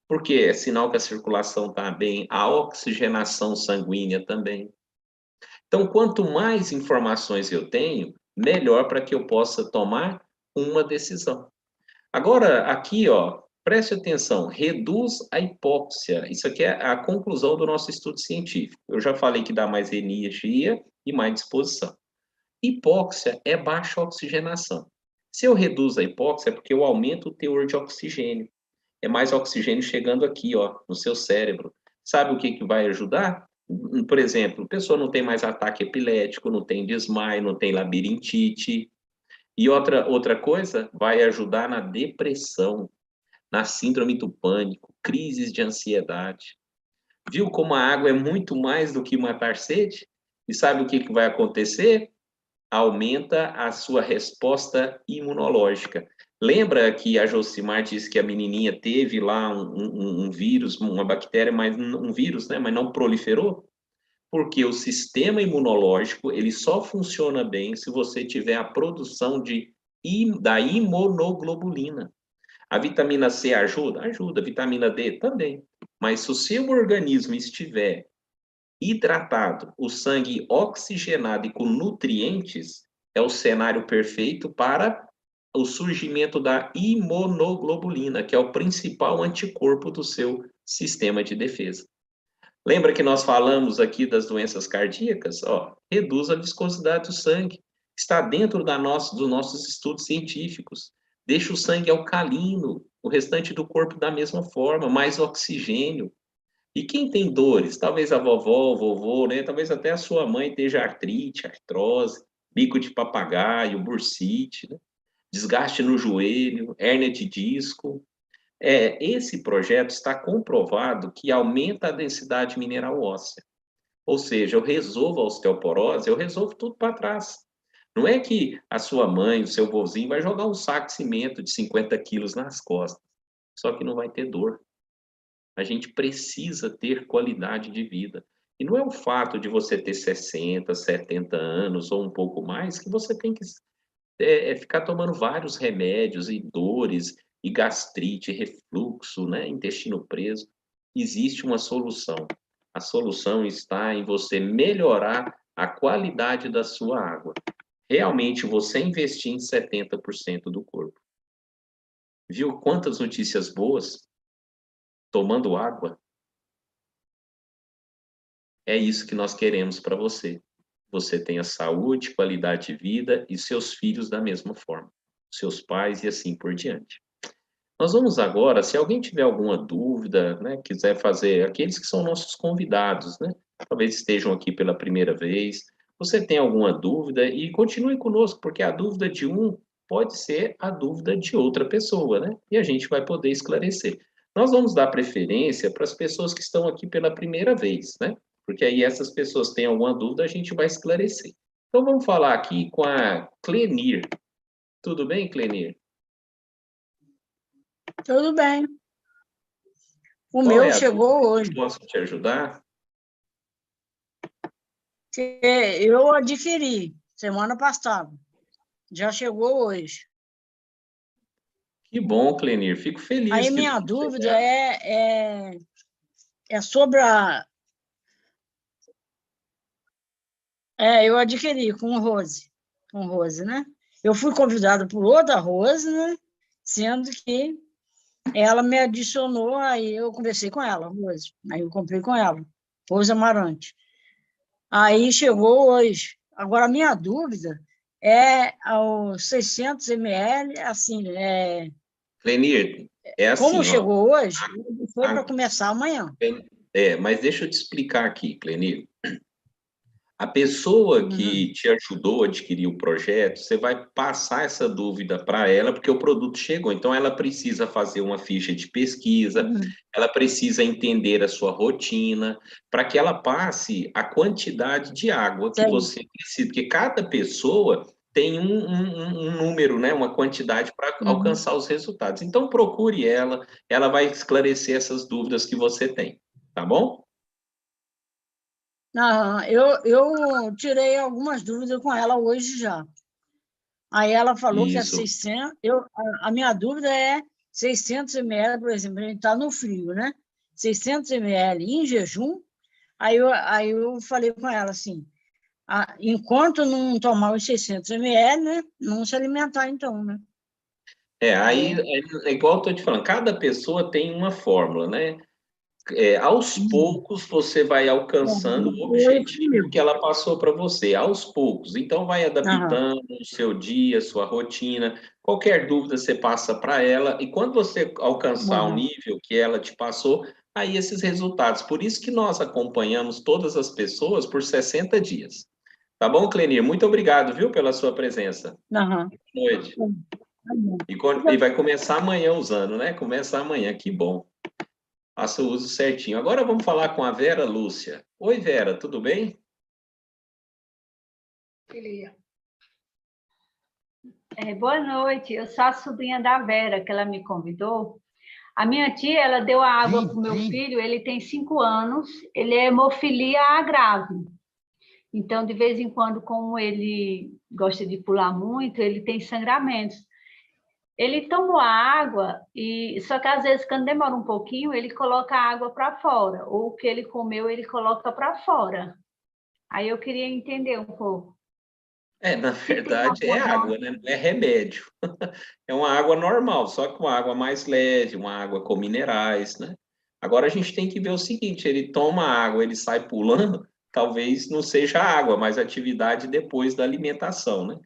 Porque é sinal que a circulação está bem, a oxigenação sanguínea também. Então, quanto mais informações eu tenho, melhor para que eu possa tomar uma decisão. Agora, aqui, ó, preste atenção, reduz a hipóxia. Isso aqui é a conclusão do nosso estudo científico. Eu já falei que dá mais energia e mais disposição. Hipóxia é baixa oxigenação. Se eu reduzo a hipóxia, é porque eu aumento o teor de oxigênio. É mais oxigênio chegando aqui, ó, no seu cérebro. Sabe o que que vai ajudar? Por exemplo, a pessoa não tem mais ataque epilético, não tem desmaio, não tem labirintite. E outra coisa, vai ajudar na depressão, na síndrome do pânico, crises de ansiedade. Viu como a água é muito mais do que matar sede? E sabe o que que vai acontecer? Aumenta a sua resposta imunológica. Lembra que a Josimar disse que a menininha teve lá um vírus, uma bactéria, mas um vírus, né? Mas não proliferou? Porque o sistema imunológico ele só funciona bem se você tiver a produção da imunoglobulina. A vitamina C ajuda? Ajuda. A vitamina D também. Mas se o seu organismo estiver hidratado, o sangue oxigenado e com nutrientes, é o cenário perfeito para o surgimento da imunoglobulina, que é o principal anticorpo do seu sistema de defesa. Lembra que nós falamos aqui das doenças cardíacas? Ó, reduz a viscosidade do sangue. Está dentro dos nossos estudos científicos. Deixa o sangue alcalino, o restante do corpo da mesma forma, mais oxigênio. E quem tem dores? Talvez a vovó, o vovô, né? Talvez até a sua mãe esteja artrite, artrose, bico de papagaio, bursite, né? Desgaste no joelho, hérnia de disco. Esse projeto está comprovado que aumenta a densidade mineral óssea. Ou seja, eu resolvo a osteoporose, eu resolvo tudo para trás. Não é que a sua mãe, o seu vozinho, vai jogar um saco de cimento de 50 quilos nas costas. Só que não vai ter dor. A gente precisa ter qualidade de vida. E não é o fato de você ter 60, 70 anos ou um pouco mais que você tem que ficar tomando vários remédios e dores, e gastrite, refluxo, né? Intestino preso. Existe uma solução. A solução está em você melhorar a qualidade da sua água. Realmente você investir em 70% do corpo. Viu quantas notícias boas? Tomando água. É isso que nós queremos para você. Você tenha saúde, qualidade de vida e seus filhos da mesma forma. Seus pais e assim por diante. Nós vamos agora, se alguém tiver alguma dúvida, né, quiser fazer, aqueles que são nossos convidados, né, talvez estejam aqui pela primeira vez, você tem alguma dúvida e continue conosco, porque a dúvida de um pode ser a dúvida de outra pessoa, né, e a gente vai poder esclarecer. Nós vamos dar preferência para as pessoas que estão aqui pela primeira vez, né, porque aí essas pessoas têm alguma dúvida, a gente vai esclarecer. Então vamos falar aqui com a Clenir. Tudo bem, Clenir? Tudo bem. O Qual meu é a chegou dúvida? hoje. Posso te ajudar? Eu adquiri semana passada. Já chegou hoje. Que bom, Clenir. Fico feliz. Aí que minha você dúvida chegar. é sobre a... eu adquiri com Rose. Com Rose, né? Eu fui convidada por outra Rose, né? Sendo que ela me adicionou, aí eu conversei com ela, Rose. Aí eu comprei com ela, Rose Amarante. Aí chegou hoje. Agora, a minha dúvida é aos 600 ml, assim, Clenir, é assim, como ó. chegou hoje, foi para começar amanhã. Mas deixa eu te explicar aqui, Clenir. A pessoa que te ajudou a adquirir o projeto, você vai passar essa dúvida para ela, porque o produto chegou. Então, ela precisa fazer uma ficha de pesquisa, ela precisa entender a sua rotina, para que ela passe a quantidade de água que você precisa. Porque cada pessoa tem um número, né, uma quantidade para alcançar os resultados. Então, procure ela vai esclarecer essas dúvidas que você tem, tá bom? Eu tirei algumas dúvidas com ela hoje já. Aí ela falou que é Isso. 600... a minha dúvida é 600 ml, por exemplo, a gente está no frio, né? 600 ml em jejum. Aí eu falei com ela assim, enquanto não tomar os 600 ml, né? Não se alimentar então, né? Aí é igual eu estou te falando, cada pessoa tem uma fórmula, né? Aos poucos você vai alcançando o objetivo que ela passou para você, aos poucos. Então vai adaptando o seu dia, sua rotina. Qualquer dúvida você passa para ela, e quando você alcançar o nível que ela te passou, aí esses resultados. Por isso que nós acompanhamos todas as pessoas por 60 dias. Tá bom, Clenir? Muito obrigado, viu, pela sua presença. Boa noite. E vai começar amanhã usando, né? Começa amanhã, que bom. Faça o uso certinho. Agora vamos falar com a Vera Lúcia. Oi, Vera, tudo bem? Boa noite, eu sou a sobrinha da Vera, que ela me convidou. A minha tia, ela deu a água para o meu filho, ele tem 5 anos, ele é hemofilia A grave. Então, de vez em quando, como ele gosta de pular muito, ele tem sangramentos. Ele tomou a água, só que às vezes, quando demora um pouquinho, ele coloca a água para fora, ou o que ele comeu, ele coloca para fora. Aí eu queria entender um pouco. Na verdade, é água, né? Não é remédio. É uma água normal, só que uma água mais leve, uma água com minerais, né? Agora a gente tem que ver o seguinte: ele toma água, ele sai pulando, talvez não seja água, mas atividade depois da alimentação, né?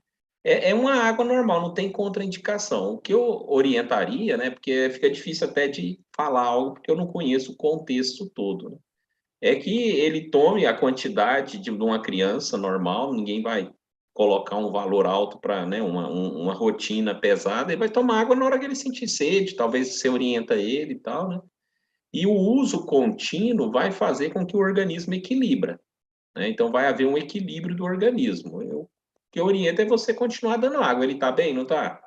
É uma água normal, não tem contraindicação. O que eu orientaria, né? Porque fica difícil até de falar algo, porque eu não conheço o contexto todo, né? É que ele tome a quantidade de uma criança normal, ninguém vai colocar um valor alto para, né, uma rotina pesada, e vai tomar água na hora que ele sentir sede, talvez você orienta ele e tal, né? E o uso contínuo vai fazer com que o organismo equilibra, né? Então vai haver um equilíbrio do organismo. O que eu oriento é você continuar dando água. Ele está bem, não está?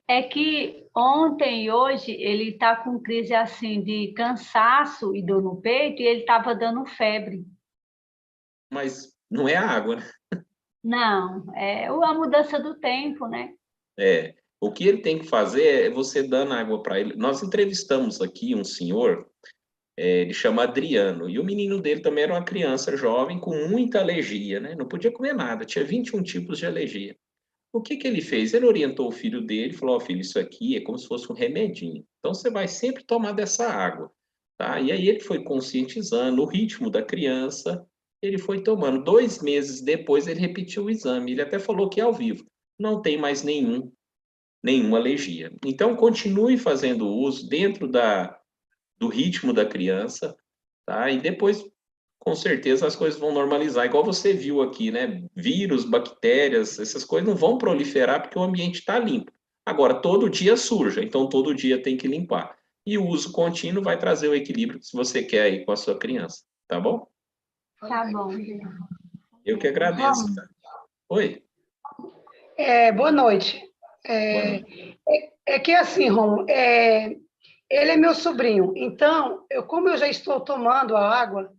É que ontem e hoje ele está com crise assim de cansaço e dor no peito, e ele estava dando febre. Mas não é a água, né? Não, é a mudança do tempo, né? O que ele tem que fazer é você dando água para ele. Nós entrevistamos aqui um senhor, ele chama Adriano, e o menino dele também era uma criança jovem com muita alergia, né? Não podia comer nada, tinha 21 tipos de alergia. O que ele fez? Ele orientou o filho dele, falou: "Ó, filho, isso aqui é como se fosse um remedinho. Então você vai sempre tomar dessa água, tá?" E aí ele foi conscientizando o ritmo da criança, ele foi tomando. 2 meses depois ele repetiu o exame, ele até falou que ao vivo não tem mais nenhuma alergia. Então continue fazendo uso dentro do ritmo da criança, tá? E depois, com certeza, as coisas vão normalizar. Igual você viu aqui, né? Vírus, bactérias, essas coisas não vão proliferar porque o ambiente está limpo. Agora, todo dia suja, então todo dia tem que limpar. E o uso contínuo vai trazer o equilíbrio que você quer aí com a sua criança, tá bom? Tá bom. Eu que agradeço. Tá? Oi. Boa noite. Boa noite. É que assim, Romulo, ele é meu sobrinho, então, como eu já estou tomando a água,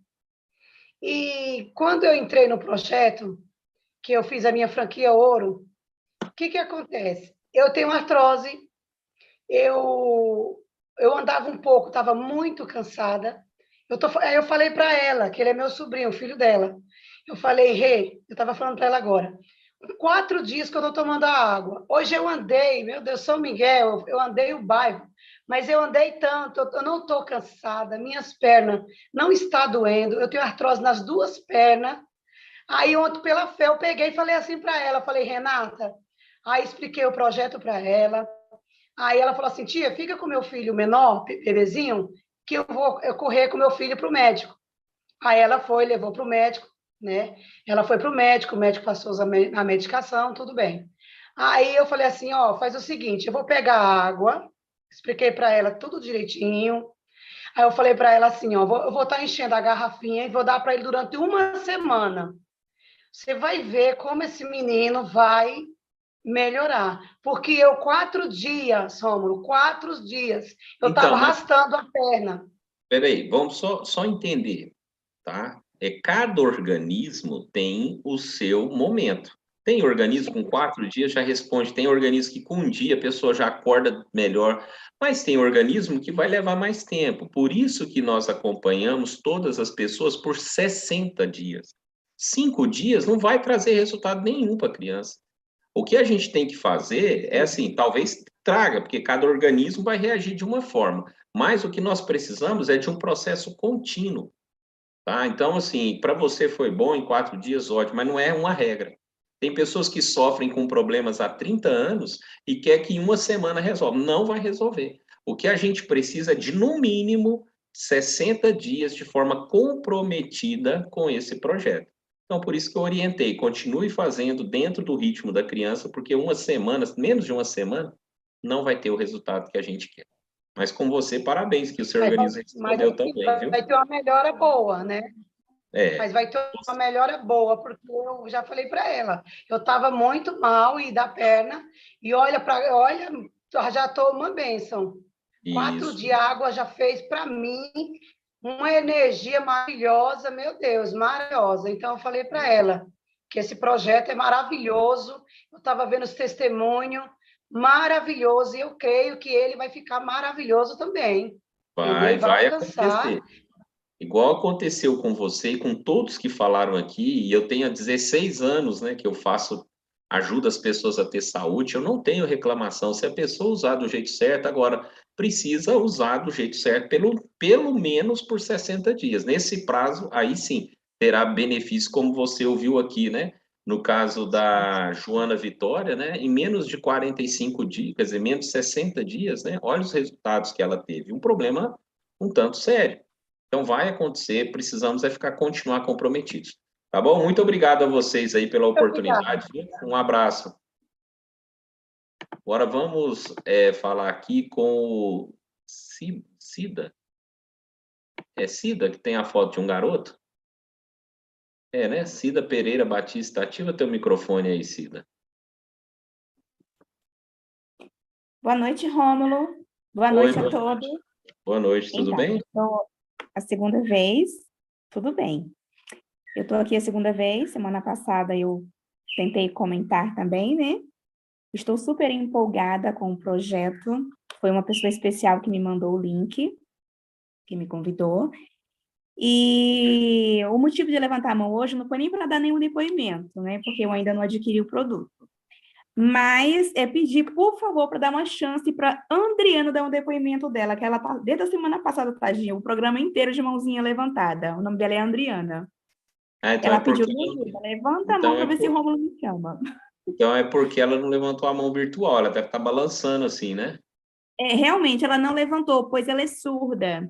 e quando eu entrei no projeto, que eu fiz a minha franquia Ouro, o que acontece? Eu tenho artrose, eu andava um pouco, estava muito cansada. Aí eu falei para ela, que ele é meu sobrinho, o filho dela. Eu falei: Rê, eu estava falando para ela agora, 4 dias que eu estou tomando a água. Hoje eu andei, meu Deus, São Miguel, eu andei o bairro, mas eu andei tanto, eu não estou cansada, minhas pernas não estão doendo, eu tenho artrose nas 2 pernas. Aí ontem, pela fé, eu peguei e falei assim para ela, falei: Renata, aí expliquei o projeto para ela. Aí ela falou assim: tia, fica com meu filho menor, bebezinho, que eu vou correr com meu filho para o médico. Aí ela foi, levou para o médico, né? Ela foi para o médico passou a medicação, tudo bem. Aí eu falei assim, ó, faz o seguinte, eu vou pegar água, expliquei para ela tudo direitinho. Aí eu falei para ela assim, ó, eu vou estar enchendo a garrafinha e vou dar para ele durante uma semana. Você vai ver como esse menino vai melhorar. Porque eu, 4 dias, Rômulo, 4 dias, eu estava Então, mas arrastando a perna. peraí, vamos só entender, tá? Cada organismo tem o seu momento. Tem organismo com 4 dias já responde, tem organismo que com um dia a pessoa já acorda melhor, mas tem organismo que vai levar mais tempo. Por isso que nós acompanhamos todas as pessoas por 60 dias. 5 dias não vai trazer resultado nenhum para a criança. O que a gente tem que fazer é assim, talvez traga, porque cada organismo vai reagir de uma forma, mas o que nós precisamos é de um processo contínuo, tá? Então, assim, para você foi bom em 4 dias, ótimo, mas não é uma regra. Tem pessoas que sofrem com problemas há 30 anos e quer que em uma semana resolva. Não vai resolver. O que a gente precisa é de, no mínimo, 60 dias de forma comprometida com esse projeto. Então, por isso que eu orientei, continue fazendo dentro do ritmo da criança, porque uma semana, menos de uma semana, não vai ter o resultado que a gente quer. Mas com você, parabéns, que o seu organismo Mas respondeu assim, também, viu? vai ter uma melhora boa, né? É, Mas vai ter uma melhora boa, porque eu já falei para ela, eu estava muito mal e da perna, e olha, já estou uma bênção. 4 isso. dias a água já fez para mim uma energia maravilhosa, meu Deus, maravilhosa. Então eu falei para ela que esse projeto é maravilhoso. Eu estava vendo os testemunhos, maravilhoso, e eu creio que ele vai ficar maravilhoso também. Entendeu? E vai Vai alcançar. acontecer. Igual aconteceu com você e com todos que falaram aqui, e eu tenho há 16 anos, né, que eu faço, ajuda as pessoas a ter saúde, eu não tenho reclamação. Se a pessoa usar do jeito certo, agora precisa usar do jeito certo, pelo menos por 60 dias. Nesse prazo, aí sim, terá benefício, como você ouviu aqui, né? No caso da Joana Vitória, né? Em menos de 45 dias, quer dizer, menos de 60 dias, né? Olha os resultados que ela teve. Um problema um tanto sério. Então vai acontecer, precisamos é continuar comprometidos. Tá bom? Muito obrigado a vocês aí pela Muito obrigada. oportunidade. Um abraço. Agora vamos falar aqui com o Cida. É Cida que tem a foto de um garoto? É, né? Cida Pereira Batista. Ativa teu microfone aí, Cida. Boa noite, Rômulo. Boa Oi, noite a boa todos. noite. Boa noite, tudo Então, bem? estou a segunda vez, tudo bem. Eu estou aqui a segunda vez, semana passada eu tentei comentar também, né? Estou super empolgada com o projeto. Foi uma pessoa especial que me mandou o link, que me convidou. E o motivo de levantar a mão hoje não foi nem para dar nenhum depoimento, né? Porque eu ainda não adquiri o produto. Mas é pedir, por favor, para dar uma chance para Andriana dar um depoimento dela, que ela tá desde a semana passada, tadinha, o programa inteiro de mãozinha levantada. O nome dela é Andriana. Então Ela é pediu porque minha ajuda. Levanta a mão então para é ver se o por- Rômulo me chama. então é porque ela não levantou a mão virtual, ela deve estar balançando assim, né? Realmente, ela não levantou, pois ela é surda.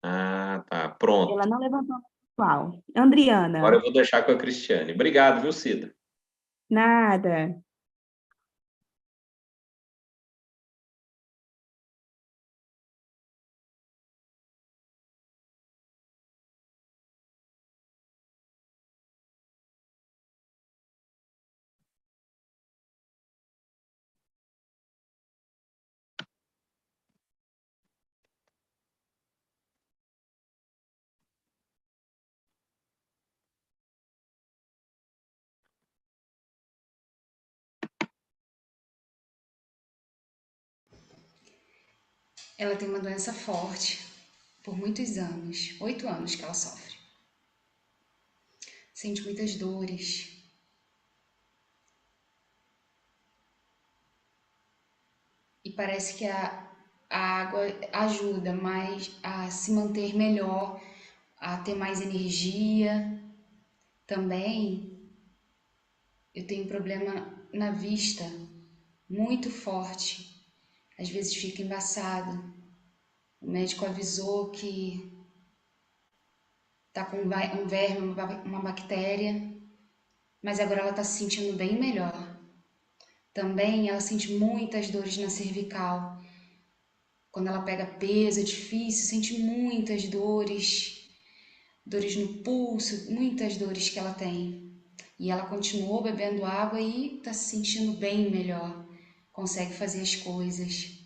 Ah, tá, Ela pronto. não levantou a mão virtual. Agora Andriana, eu vou deixar com a Cristiane. Obrigado, viu, Cida? nada. Ela tem uma doença forte, por muitos anos, 8 anos que ela sofre. Sente muitas dores. E parece que a água ajuda mais a se manter melhor, a ter mais energia. Também eu tenho problema na vista muito forte. Às vezes fica embaçado. O médico avisou que tá com um verme, uma bactéria, mas agora ela está se sentindo bem melhor. Também ela sente muitas dores na cervical. Quando ela pega peso, é difícil, sente muitas dores, dores no pulso, muitas dores que ela tem. E ela continuou bebendo água e está se sentindo bem melhor, consegue fazer as coisas.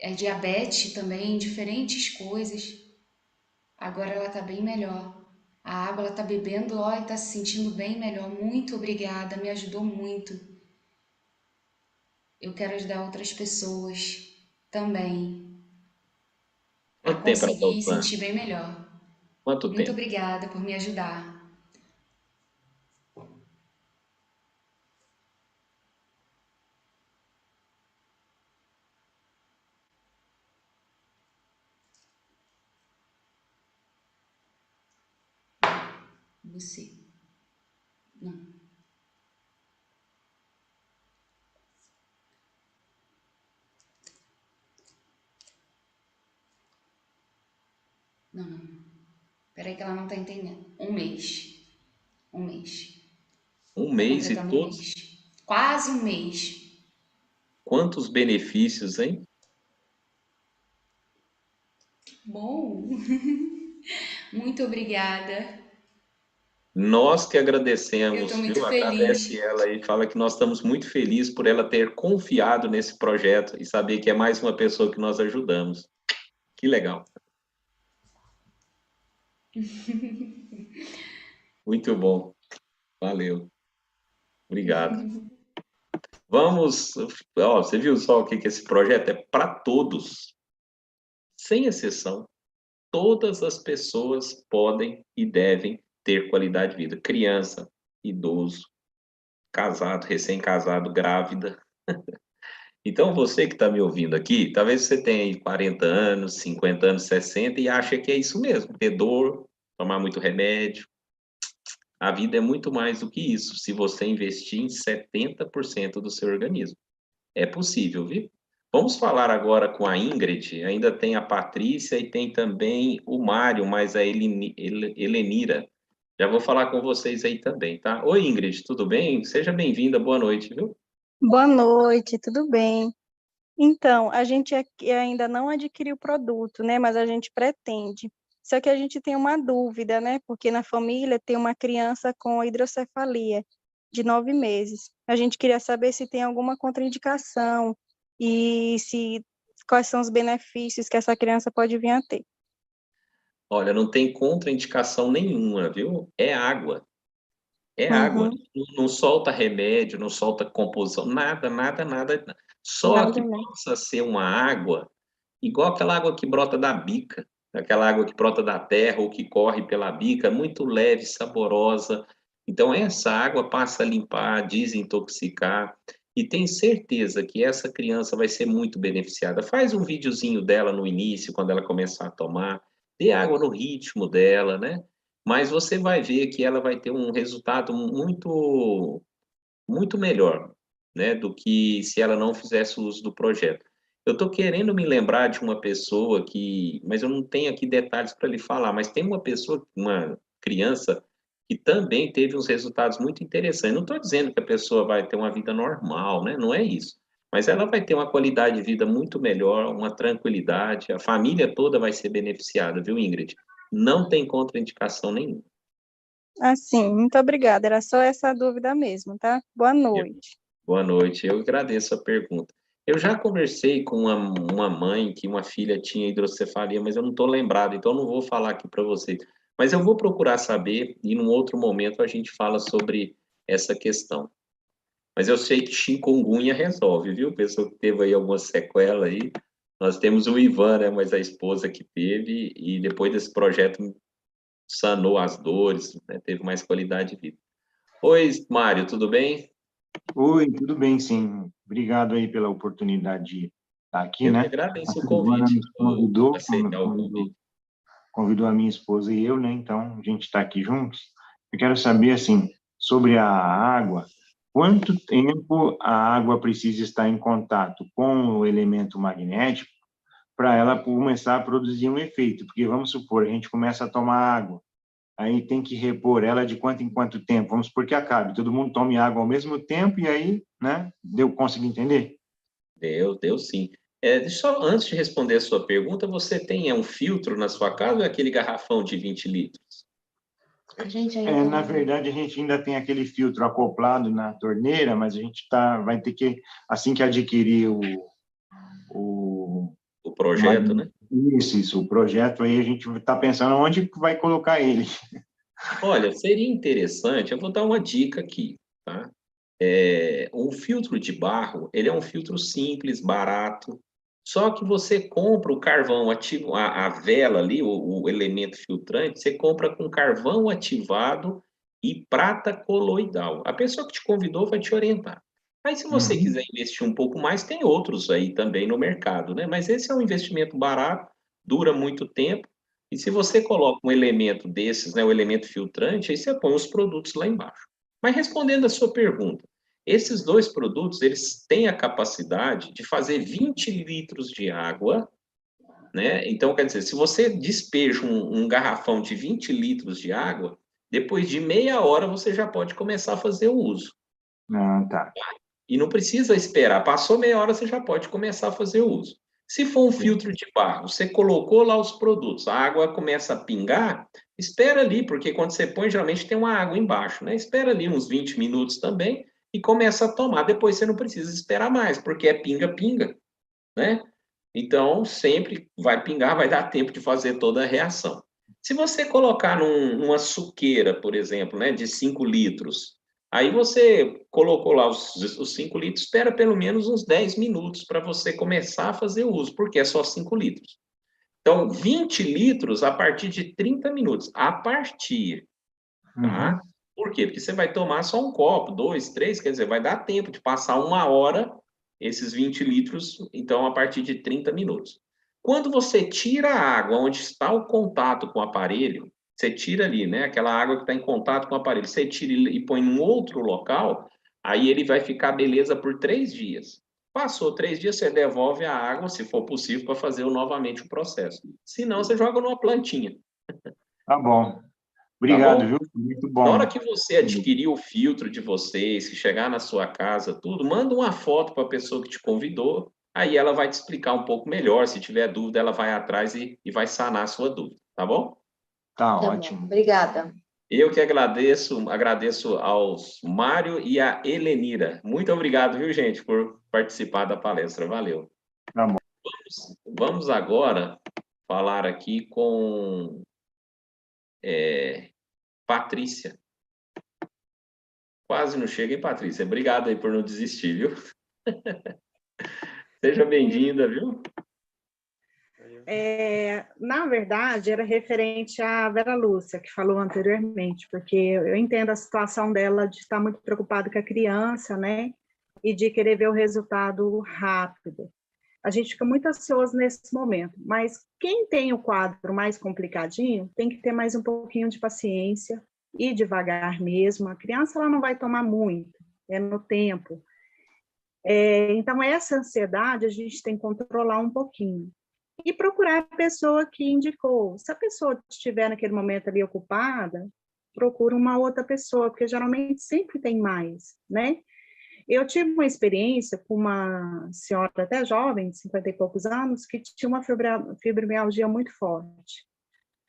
É diabetes também, diferentes coisas. Agora ela está bem melhor. A água ela está bebendo, ó, e está se sentindo bem melhor. Muito obrigada, me ajudou muito. Eu quero ajudar outras pessoas também a Quanto tempo ela está conseguir usando? sentir bem melhor. Quanto Muito tempo? obrigada por me ajudar. Você. Não. Não. Peraí que ela não está entendendo. Um mês. Um mês. Um Tá mês e completando um todos? mês. Quase um mês. Quantos benefícios, hein? Bom. Muito obrigada. Nós que Eu agradecemos, estou muito viu? Agradece feliz. ela e fala que nós estamos muito felizes por ela ter confiado nesse projeto e saber que é mais uma pessoa que nós ajudamos. Que legal. Muito bom. Valeu. Obrigado. Vamos, ó, você viu só o que esse projeto é para todos, sem exceção. Todas as pessoas podem e devem ter qualidade de vida. Criança, idoso, casado, recém-casado, grávida. Então, você que está me ouvindo aqui, talvez você tenha aí 40 anos, 50 anos, 60 e acha que é isso mesmo, ter dor, tomar muito remédio. A vida é muito mais do que isso, se você investir em 70% do seu organismo. É possível, viu? Vamos falar agora com a Ingrid, ainda tem a Patrícia e tem também o Mário, mas a Helenira. Já vou falar com vocês aí também, tá? Oi, Ingrid, tudo bem? Seja bem-vinda, boa noite, viu? Boa noite, tudo bem? Então, a gente ainda não adquiriu o produto, né? Mas a gente pretende. Só que a gente tem uma dúvida, né? Porque na família tem uma criança com hidrocefalia de 9 meses. A gente queria saber se tem alguma contraindicação e se quais são os benefícios que essa criança pode vir a ter. Olha, não tem contraindicação nenhuma, viu? É água. É água. Uhum. Não solta remédio, não solta composição, nada, nada, nada. Só que Nada, né? possa ser uma água igual aquela água que brota da bica, aquela água que brota da terra ou que corre pela bica, muito leve, saborosa. Então, essa água passa a limpar, desintoxicar, e tem certeza que essa criança vai ser muito beneficiada. Faz um videozinho dela no início, quando ela começar a tomar, dê água no ritmo dela, né? Mas você vai ver que ela vai ter um resultado muito, muito melhor, né, do que se ela não fizesse uso do projeto. Eu estou querendo me lembrar de uma pessoa que, mas eu não tenho aqui detalhes para lhe falar, mas tem uma pessoa, uma criança que também teve uns resultados muito interessantes. Não estou dizendo que a pessoa vai ter uma vida normal, né? Não é isso. Mas ela vai ter uma qualidade de vida muito melhor, uma tranquilidade, a família toda vai ser beneficiada, viu, Ingrid? Não tem contraindicação nenhuma. Assim, muito obrigada. Era só essa dúvida mesmo, tá? Boa noite. Boa noite, eu agradeço a pergunta. Eu já conversei com uma mãe que uma filha tinha hidrocefalia, mas eu não estou lembrado, então eu não vou falar aqui para vocês. Mas eu vou procurar saber e num outro momento a gente fala sobre essa questão. Mas eu sei que chikungunya resolve, viu? Pessoa que teve aí alguma sequela aí. Nós temos o Ivan, né? Mas a esposa que teve e depois desse projeto sanou as dores, né? Teve mais qualidade de vida. Oi, Mário, tudo bem? Oi, tudo bem, sim. Obrigado aí pela oportunidade de estar aqui, Eu que né? agradeço A o Silvana convite, nos convidou, aceitar o convite. convidou a minha esposa e eu, né? Então, a gente está aqui juntos. Eu quero saber, assim, sobre a água, quanto tempo a água precisa estar em contato com o elemento magnético para ela começar a produzir um efeito, porque vamos supor, a gente começa a tomar água, aí tem que repor ela de quanto em quanto tempo, vamos supor que acabe, todo mundo tome água ao mesmo tempo, e aí, né, consegui entender? Deu sim. Só antes de responder a sua pergunta, você tem um filtro na sua casa ou é aquele garrafão de 20 litros? Na verdade, a gente ainda tem aquele filtro acoplado na torneira, mas a gente vai ter que, assim que adquirir o projeto, né? Isso, o projeto, aí a gente está pensando onde vai colocar ele. Olha, seria interessante, eu vou dar uma dica aqui, tá? Um filtro de barro, ele é um filtro simples, barato, só que você compra o carvão ativo, a vela ali, o elemento filtrante, você compra com carvão ativado e prata coloidal. A pessoa que te convidou vai te orientar. Mas se você quiser investir um pouco mais, tem outros aí também no mercado, né? Mas esse é um investimento barato, dura muito tempo, e se você coloca um elemento desses, né, o elemento filtrante, aí você põe os produtos lá embaixo. Mas respondendo a sua pergunta, esses dois produtos, eles têm a capacidade de fazer 20 litros de água, né? Então, quer dizer, se você despeja um garrafão de 20 litros de água, depois de meia hora você já pode começar a fazer o uso. Tá. E não precisa esperar, passou meia hora você já pode começar a fazer o uso. Se for um filtro de barro, você colocou lá os produtos, a água começa a pingar, espera ali, porque quando você põe, geralmente tem uma água embaixo, né? Espera ali uns 20 minutos também e começa a tomar. Depois você não precisa esperar mais, porque é pinga-pinga, né? Então, sempre vai pingar, vai dar tempo de fazer toda a reação. Se você colocar numa suqueira, por exemplo, né, de 5 litros, aí você colocou lá os 5 litros, espera pelo menos uns 10 minutos para você começar a fazer o uso, porque é só 5 litros. Então, 20 litros a partir de 30 minutos. A partir, tá? Por quê? Porque você vai tomar só um copo, 2, 3, quer dizer, vai dar tempo de passar uma hora esses 20 litros, então, a partir de 30 minutos. Quando você tira a água onde está o contato com o aparelho, você tira ali, né? Aquela água que está em contato com o aparelho, você tira e põe em outro local, aí ele vai ficar beleza por 3 dias. Passou 3 dias, você devolve a água, se for possível, para fazer novamente o processo. Se não, você joga numa plantinha. Tá bom. Obrigado, viu? Muito bom. Na hora que você adquirir o filtro de vocês, que chegar na sua casa, tudo, manda uma foto para a pessoa que te convidou, aí ela vai te explicar um pouco melhor. Se tiver dúvida, ela vai atrás e vai sanar a sua dúvida, tá bom? Tá ótimo. Obrigada. Eu que agradeço aos Mário e a Helenira. Muito obrigado, viu, gente, por participar da palestra. Valeu. Tá bom. Vamos agora falar aqui com Patrícia. Quase não chega, hein, Patrícia? Obrigado aí por não desistir, viu? Seja bem-vinda, viu? Na verdade, era referente à Vera Lúcia, que falou anteriormente, porque eu entendo a situação dela de estar muito preocupada com a criança, né? E de querer ver o resultado rápido. A gente fica muito ansioso nesse momento, mas quem tem o quadro mais complicadinho tem que ter mais um pouquinho de paciência e devagar mesmo. A criança ela não vai tomar muito, é no tempo. Então, essa ansiedade a gente tem que controlar um pouquinho. E procurar a pessoa que indicou. Se a pessoa estiver naquele momento ali ocupada, procura uma outra pessoa, porque geralmente sempre tem mais, né? Eu tive uma experiência com uma senhora até jovem, de 50 e poucos anos, que tinha uma fibromialgia muito forte.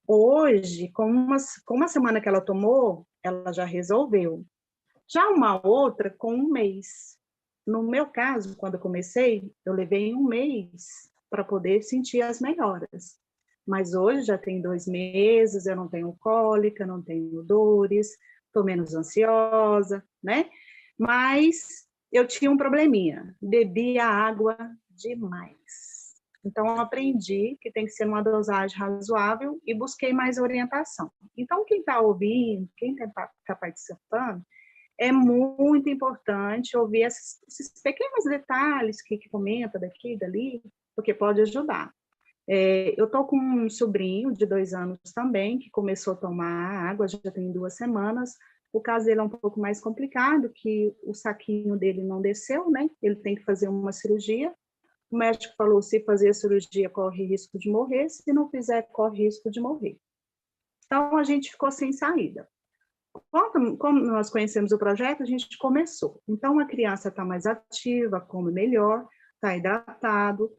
Hoje, com uma semana que ela tomou, ela já resolveu. Já uma outra, com 1 mês. No meu caso, quando eu comecei, eu levei 1 mês para poder sentir as melhoras. Mas hoje já tem 2 meses, eu não tenho cólica, não tenho dores, estou menos ansiosa, né? Mas eu tinha um probleminha, bebia água demais. Então, eu aprendi que tem que ser uma dosagem razoável e busquei mais orientação. Então, quem está ouvindo, quem está participando, é muito importante ouvir esses pequenos detalhes que comenta daqui e dali, porque pode ajudar. Eu estou com um sobrinho de 2 anos também, que começou a tomar água, já tem 2 semanas. O caso dele é um pouco mais complicado, que o saquinho dele não desceu, né? Ele tem que fazer uma cirurgia, O médico falou, se fazer a cirurgia, corre risco de morrer, se não fizer, corre risco de morrer. Então, a gente ficou sem saída. Como nós conhecemos o projeto, a gente começou. Então, a criança está mais ativa, come melhor, está hidratado,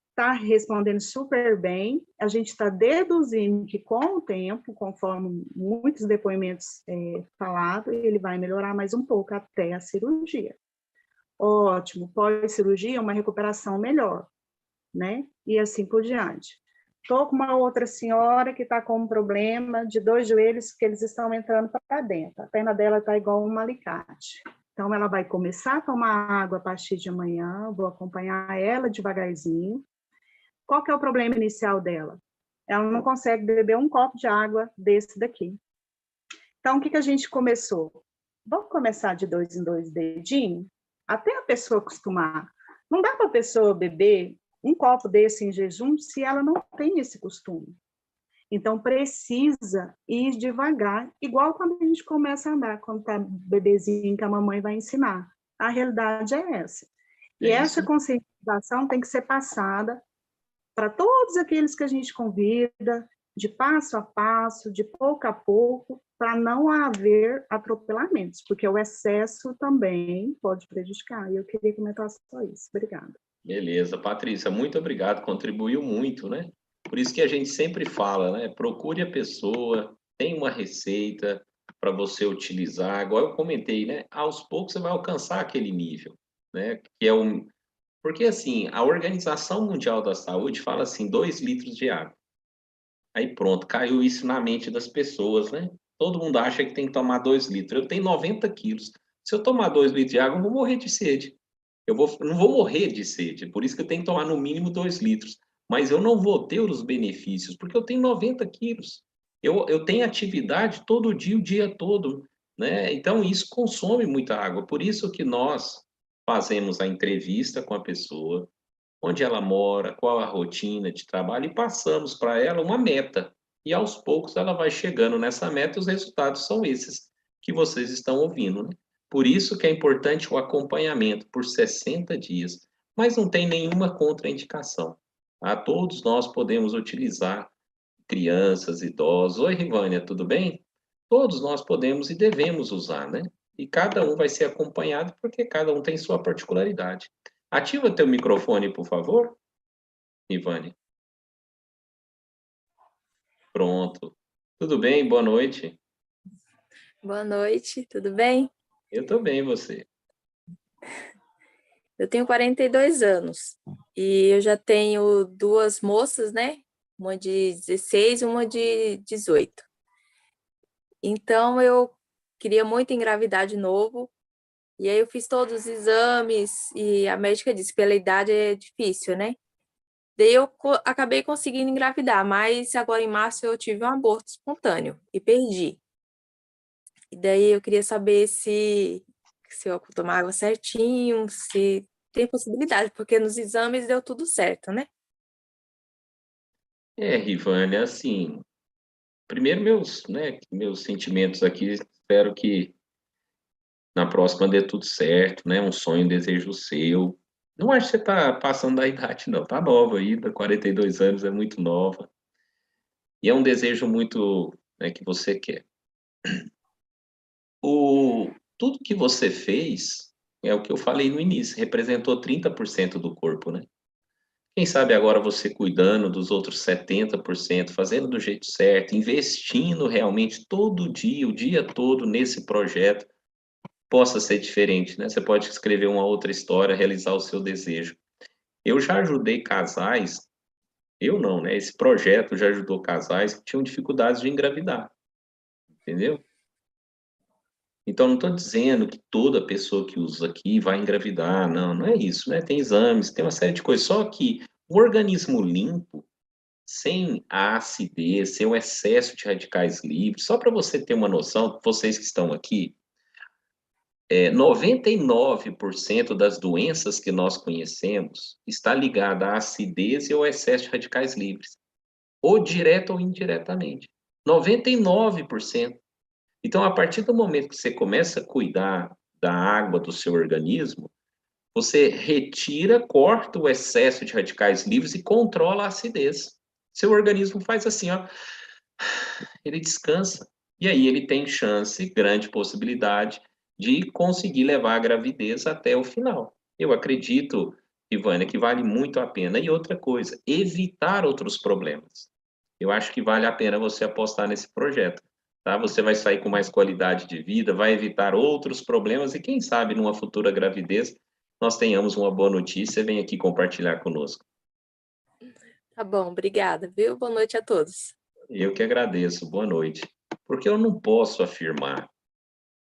está respondendo super bem. A gente está deduzindo que, com o tempo, conforme muitos depoimentos falados, ele vai melhorar mais um pouco até a cirurgia. Ótimo, pós-cirurgia, uma recuperação melhor, né? E assim por diante. Estou com uma outra senhora que está com um problema de 2 joelhos que eles estão entrando para dentro. A perna dela está igual um alicate. Então, ela vai começar a tomar água a partir de amanhã, vou acompanhar ela devagarzinho. Qual que é o problema inicial dela? Ela não consegue beber um copo de água desse daqui. Então, o que a gente começou? Vamos começar de 2 em 2 dedinhos, até a pessoa acostumar. Não dá para a pessoa beber um copo desse em jejum se ela não tem esse costume. Então, precisa ir devagar, igual quando a gente começa a andar, quando está bebezinho que a mamãe vai ensinar. A realidade é essa. E essa conscientização tem que ser passada para todos aqueles que a gente convida, de passo a passo, de pouco a pouco, para não haver atropelamentos, porque o excesso também pode prejudicar. E eu queria comentar só isso. Obrigada. Beleza, Patrícia, muito obrigado, contribuiu muito, né? Por isso que a gente sempre fala, né? Procure a pessoa, tem uma receita para você utilizar, igual eu comentei, né? Aos poucos você vai alcançar aquele nível, né? Que é Porque, assim, a Organização Mundial da Saúde fala assim, 2 litros de água. Aí pronto, caiu isso na mente das pessoas, né? Todo mundo acha que tem que tomar 2 litros. Eu tenho 90 quilos. Se eu tomar 2 litros de água, eu vou morrer de sede. Não vou morrer de sede, por isso que eu tenho que tomar no mínimo 2 litros. Mas eu não vou ter os benefícios, porque eu tenho 90 quilos. Eu tenho atividade todo dia, o dia todo, né? Então, isso consome muita água. Por isso que nós fazemos a entrevista com a pessoa, onde ela mora, qual a rotina de trabalho, e passamos para ela uma meta. E, aos poucos, ela vai chegando nessa meta e os resultados são esses que vocês estão ouvindo, né? Por isso que é importante o acompanhamento por 60 dias, mas não tem nenhuma contraindicação. A todos nós podemos utilizar, crianças, idosos. Oi, Rivânia, tudo bem? Todos nós podemos e devemos usar, né? E cada um vai ser acompanhado porque cada um tem sua particularidade. Ativa teu microfone, por favor, Rivânia. Pronto. Tudo bem? Boa noite. Boa noite, tudo bem? Eu tô bem, você? Eu tenho 42 anos e eu já tenho 2 moças, né? Uma de 16 e uma de 18. Então, eu queria muito engravidar de novo. E aí eu fiz todos os exames e a médica disse, pela idade é difícil, né? Daí eu acabei conseguindo engravidar, mas agora em março eu tive um aborto espontâneo e perdi. E daí eu queria saber se eu tomar água certinho, se tem possibilidade, porque nos exames deu tudo certo, né? Rivânia, assim, primeiro meus sentimentos aqui, espero que na próxima dê tudo certo, né? Um sonho, um desejo seu. Não acho que você está passando da idade, não. Tá nova ainda, 42 anos é muito nova. E é um desejo muito, né, que você quer. Tudo que você fez, é o que eu falei no início, representou 30% do corpo, né? Quem sabe agora você cuidando dos outros 70%, fazendo do jeito certo, investindo realmente todo dia, o dia todo nesse projeto, possa ser diferente, né? Você pode escrever uma outra história, realizar o seu desejo. Eu já ajudei casais, eu não, né? Esse projeto já ajudou casais que tinham dificuldades de engravidar, entendeu? Então, não estou dizendo que toda pessoa que usa aqui vai engravidar, não é isso, né? Tem exames, tem uma série de coisas, só que o organismo limpo, sem a acidez, sem o excesso de radicais livres, só para você ter uma noção, vocês que estão aqui, 99% das doenças que nós conhecemos está ligada à acidez e ao excesso de radicais livres, ou direto ou indiretamente. 99%. Então, a partir do momento que você começa a cuidar da água do seu organismo, Você retira, corta o excesso de radicais livres e controla a acidez. Seu organismo faz assim, ó, ele descansa. E aí ele tem chance, grande possibilidade, de conseguir levar a gravidez até o final. Eu acredito, Ivânia, que vale muito a pena. E outra coisa, evitar outros problemas. Eu acho que vale a pena você apostar nesse projeto. Tá? Você vai sair com mais qualidade de vida, vai evitar outros problemas e quem sabe numa futura gravidez nós tenhamos uma boa notícia, vem aqui compartilhar conosco. Tá bom, obrigada, viu? Boa noite a todos. Eu que agradeço, boa noite. Porque eu não posso afirmar,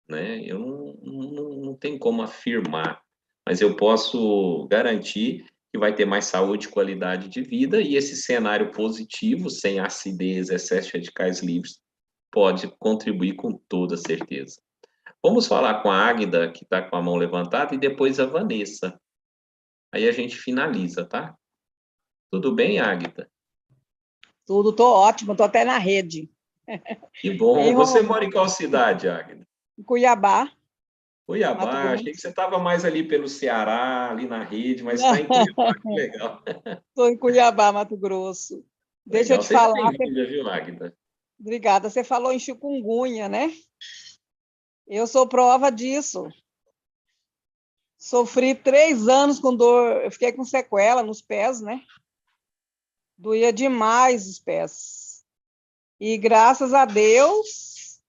né? Eu não tenho como afirmar, mas eu posso garantir que vai ter mais saúde e qualidade de vida, e esse cenário positivo, sem acidez, excesso de radicais livres, pode contribuir com toda certeza. Vamos falar com a Águida, que está com a mão levantada, e depois a Vanessa. Aí a gente finaliza, tá? Tudo bem, Águida? Tudo, tô ótimo, tô até na rede. Que bom. Ei, Você Rô, mora em qual cidade, Águida? em Cuiabá, Mato Cuiabá. Grosso. Achei que você estava mais ali pelo Ceará, ali na rede, mas está em Cuiabá, que legal. Estou em Cuiabá, Mato Grosso. Deixa eu Legal. te Seja falar. bem-vinda, viu, Águida? Obrigada. Você falou em chikungunya, né? Eu sou prova disso. Sofri 3 anos com dor, eu fiquei com sequela nos pés, né? Doía demais os pés. E graças a Deus,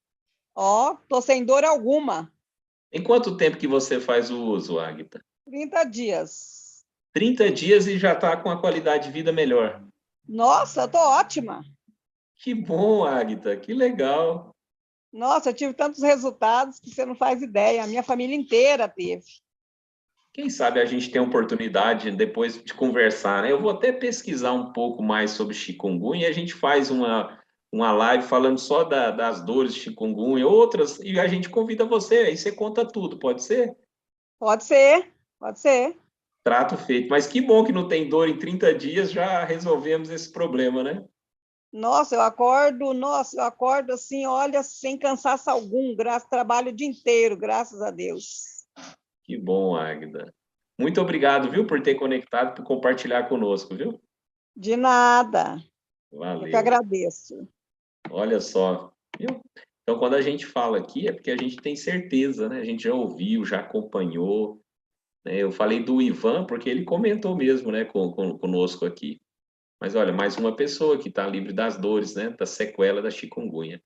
ó, tô sem dor alguma. Em quanto tempo que você faz o uso, Águida? 30 dias. 30 dias e já está com a qualidade de vida melhor. Nossa, eu tô ótima. Que bom, Águida, que legal. Nossa, eu tive tantos resultados que você não faz ideia. A minha família inteira teve. Quem sabe a gente tem a oportunidade depois de conversar, né? Eu vou até pesquisar um pouco mais sobre chikungunya e a gente faz uma live falando só das dores de chikungunya, outras, e a gente convida você, aí você conta tudo, pode ser? Pode ser, pode ser. Trato feito. Mas que bom que não tem dor em 30 dias, já resolvemos esse problema, né? Nossa, eu acordo assim, olha, sem cansaço algum, trabalho o dia inteiro, graças a Deus. Que bom, Águida. Muito obrigado, viu, por ter conectado, por compartilhar conosco, viu? De nada. Valeu. Eu que agradeço. Olha só, viu? Então, quando a gente fala aqui, é porque a gente tem certeza, né? A gente já ouviu, já acompanhou, né? Eu falei do Ivan, porque ele comentou mesmo, né, conosco aqui. Mas olha, mais uma pessoa que está livre das dores, né, da sequela da chikungunya.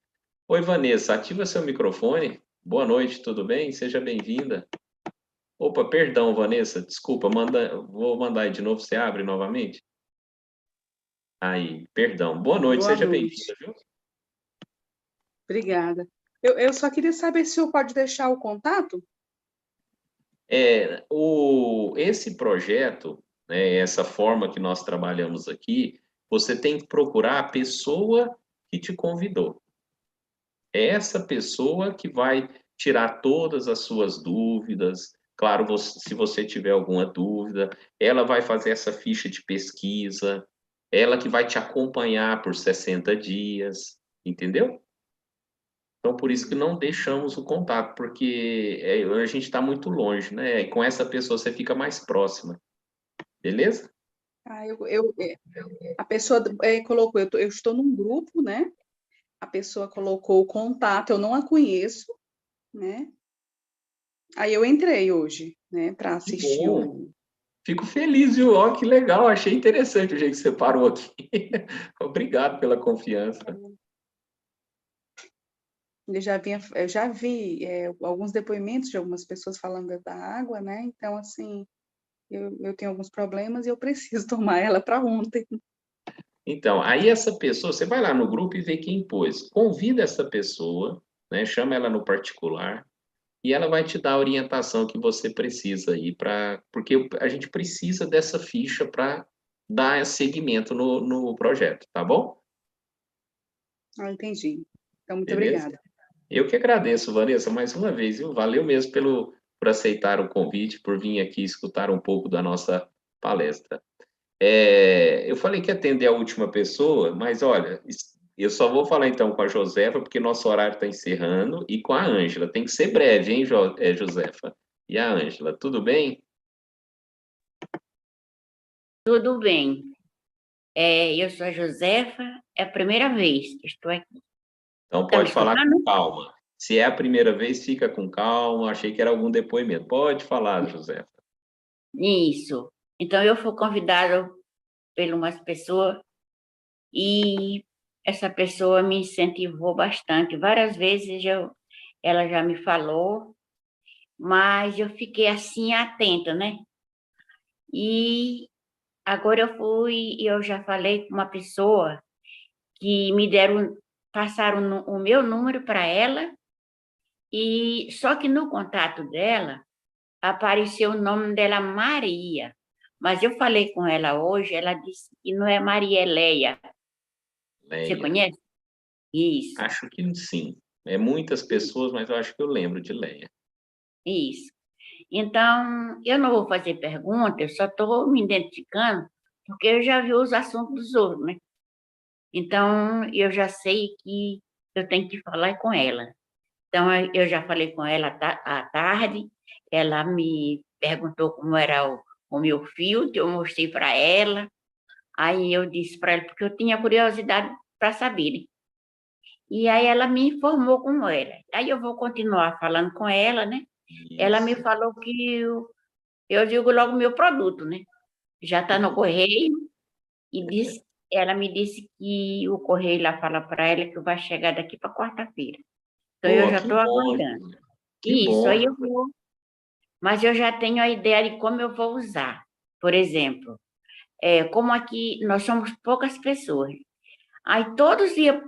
Oi, Vanessa, ativa seu microfone. Boa noite, tudo bem? Seja bem-vinda. Opa, perdão, Vanessa, desculpa, vou mandar aí de novo, você abre novamente? Aí, perdão. Boa noite, Boa seja noite. bem-vinda, viu? Obrigada. Eu só queria saber se o senhor pode deixar o contato? Esse projeto, né, essa forma que nós trabalhamos aqui, você tem que procurar a pessoa que te convidou. É essa pessoa que vai tirar todas as suas dúvidas. Claro, se você tiver alguma dúvida, ela vai fazer essa ficha de pesquisa, ela que vai te acompanhar por 60 dias, entendeu? Então, por isso que não deixamos o contato, porque a gente está muito longe, né? E com essa pessoa você fica mais próxima, beleza? A pessoa colocou, eu estou num grupo, né? A pessoa colocou o contato, eu não a conheço, né? Aí eu entrei hoje, né, para assistir. Bom. Fico feliz, viu? Ó, que legal, achei interessante o jeito que você parou aqui. Obrigado pela confiança. Eu já vi alguns depoimentos de algumas pessoas falando da água, né? Então, assim, eu tenho alguns problemas e eu preciso tomar ela para ontem. Então, aí essa pessoa, você vai lá no grupo e vê quem pôs. Convida essa pessoa, né? Chama ela no particular e ela vai te dar a orientação que você precisa aí porque a gente precisa dessa ficha para dar seguimento no projeto, tá bom? Ah, entendi. Então, muito Beleza? obrigada. Eu que agradeço, Vanessa, mais uma vez, viu? Valeu mesmo por aceitar o convite, por vir aqui escutar um pouco da nossa palestra. Eu falei que ia atender a última pessoa, mas olha, eu só vou falar então com a Josefa, porque nosso horário está encerrando, e com a Ângela. Tem que ser breve, hein, Josefa? E a Ângela, tudo bem? Tudo bem. Eu sou a Josefa, é a primeira vez que estou aqui. Então Tá me pode falar escutando? com calma. Se é a primeira vez, fica com calma. Achei que era algum depoimento. Pode falar, Josefa. Isso. Então, eu fui convidada por umas pessoas e essa pessoa me incentivou bastante. Várias vezes ela já me falou, mas eu fiquei assim atenta, né? E agora eu já falei com uma pessoa que passaram o meu número para ela, e só que no contato dela apareceu o nome dela Maria. Mas eu falei com ela hoje, ela disse que não é Maria, é Leia. Você Leia. conhece? Isso. Acho que sim. É muitas pessoas, mas eu acho que eu lembro de Leia. Isso. Então, eu não vou fazer pergunta, eu só estou me identificando, porque eu já vi os assuntos dos outros, né? Então, eu já sei que eu tenho que falar com ela. Então, eu já falei com ela à tarde, ela me perguntou como era o meu filtro, eu mostrei para ela, aí eu disse para ela, porque eu tinha curiosidade para saber, né? E aí ela me informou como era. Aí eu vou continuar falando com ela, né? Ela me falou que eu digo logo meu produto, né? Já está no correio, e ela me disse que o correio lá fala para ela que vai chegar daqui para quarta-feira. Então, eu já que estou bom, aguardando. que Isso, bom. aí eu vou. Mas eu já tenho a ideia de como eu vou usar. Por exemplo, como aqui nós somos poucas pessoas, aí todos iam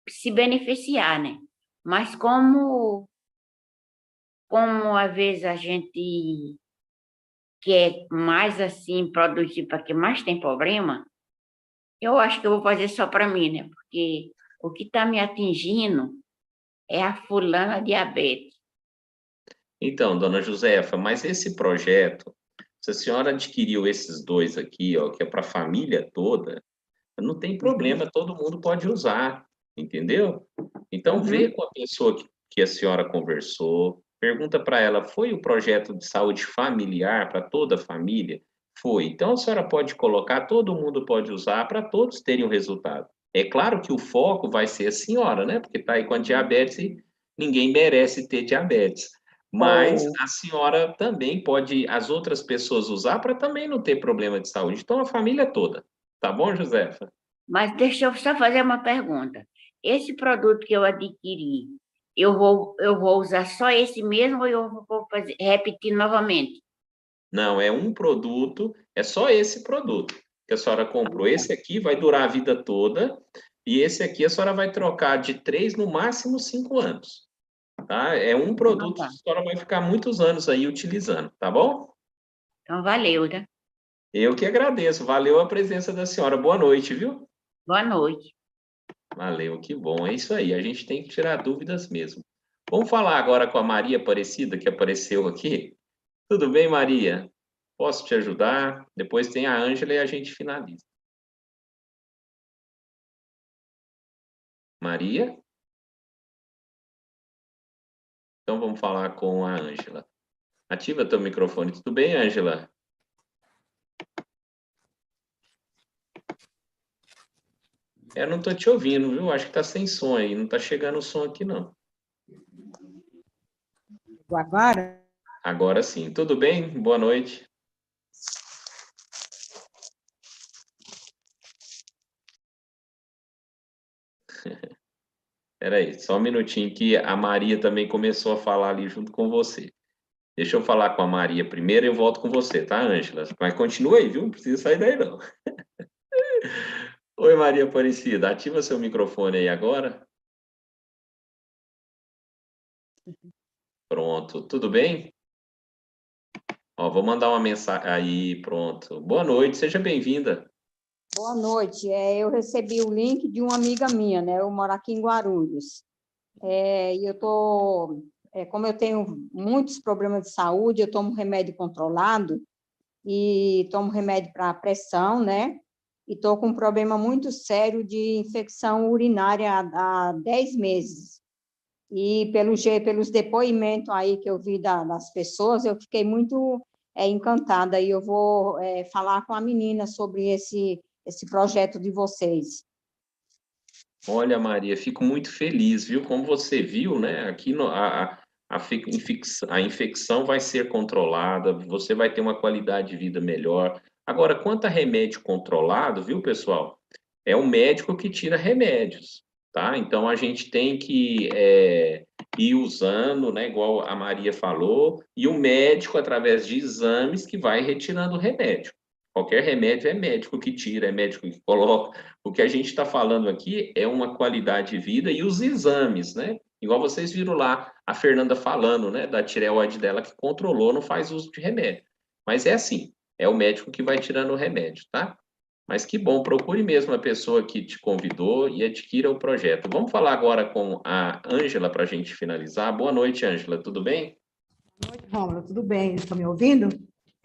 se beneficiar, né? Mas como às vezes a gente quer mais assim, produzir para que mais tem problema, eu acho que eu vou fazer só para mim, né? Porque o que está me atingindo é a fulana diabetes. Então, dona Josefa, mas esse projeto, se a senhora adquiriu esses dois aqui, ó, que é para a família toda, não tem problema, todo mundo pode usar, entendeu? Então, vê com a pessoa que a senhora conversou, pergunta para ela, foi o projeto de saúde familiar para toda a família? Foi. Então, a senhora pode colocar, todo mundo pode usar, para todos terem um resultado. É claro que o foco vai ser a senhora, né? Porque está aí com a diabetes e ninguém merece ter diabetes. Mas a senhora também pode, as outras pessoas usar para também não ter problema de saúde. Então, a família toda. Tá bom, Josefa? Mas deixa eu só fazer uma pergunta. Esse produto que eu adquiri, eu vou usar só esse mesmo ou eu vou repetir novamente? Não, é um produto, é só esse produto que a senhora comprou. Esse aqui vai durar a vida toda e esse aqui a senhora vai trocar de 3, no máximo 5 anos. Tá? É um produto que a senhora vai ficar muitos anos aí utilizando, tá bom? Então, valeu, né? Eu que agradeço. Valeu a presença da senhora. Boa noite, viu? Boa noite. Valeu, que bom. É isso aí, a gente tem que tirar dúvidas mesmo. Vamos falar agora com a Maria Aparecida, que apareceu aqui. Tudo bem, Maria? Posso te ajudar? Depois tem a Ângela e a gente finaliza. Maria? Então vamos falar com a Ângela. Ativa teu microfone. Tudo bem, Ângela? Eu não estou te ouvindo, viu? Acho que está sem som aí. Não está chegando o som aqui, não. Agora? Agora sim. Tudo bem? Boa noite. Espera aí, só um minutinho que a Maria também começou a falar ali junto com você. Deixa eu falar com a Maria primeiro e eu volto com você, tá, Ângela? Mas continua aí, viu? Não precisa sair daí, não. Oi, Maria Aparecida, ativa seu microfone aí agora. Pronto, tudo bem? Ó, vou mandar uma mensagem aí, pronto. Boa noite, seja bem-vinda. Boa noite. Eu recebi o link de uma amiga minha, né? Eu moro aqui em Guarulhos. E eu tô, como eu tenho muitos problemas de saúde, eu tomo remédio controlado e tomo remédio para pressão, né? E estou com um problema muito sério de infecção urinária há 10 meses. E pelos depoimentos aí que eu vi das pessoas, eu fiquei muito encantada e eu vou falar com a menina sobre esse projeto de vocês. Olha, Maria, fico muito feliz, viu? Como você viu, né? Aqui a infecção vai ser controlada, você vai ter uma qualidade de vida melhor. Agora, quanto a remédio controlado, viu, pessoal? É o médico que tira remédios, tá? Então, a gente tem que ir usando, né? Igual a Maria falou, e o médico, através de exames, que vai retirando o remédio. Qualquer remédio é médico que tira, é médico que coloca. O que a gente está falando aqui é uma qualidade de vida e os exames, né? Igual vocês viram lá a Fernanda falando, né? Da tireoide dela que controlou, não faz uso de remédio. Mas é assim, é o médico que vai tirando o remédio, tá? Mas que bom, procure mesmo a pessoa que te convidou e adquira o projeto. Vamos falar agora com a Ângela para a gente finalizar. Boa noite, Ângela, tudo bem? Boa noite, Rômulo, tudo bem? Estão me ouvindo?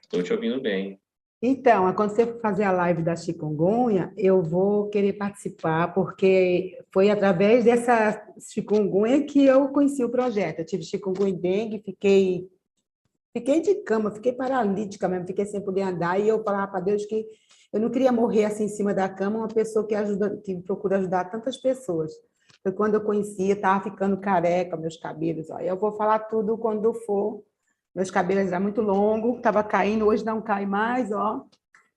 Estou te ouvindo bem. Então, quando você for fazer a live da chikungunya, eu vou querer participar, porque foi através dessa chikungunya que eu conheci o projeto. Eu tive chikungunya e dengue, fiquei de cama, fiquei paralítica mesmo, fiquei sem poder andar, e eu falava para Deus que eu não queria morrer assim em cima da cama, uma pessoa que procura ajudar tantas pessoas. Foi quando eu conheci, estava ficando careca, meus cabelos. Ó. Eu vou falar tudo quando for. Meus cabelos eram muito longos, estava caindo, hoje não cai mais, ó.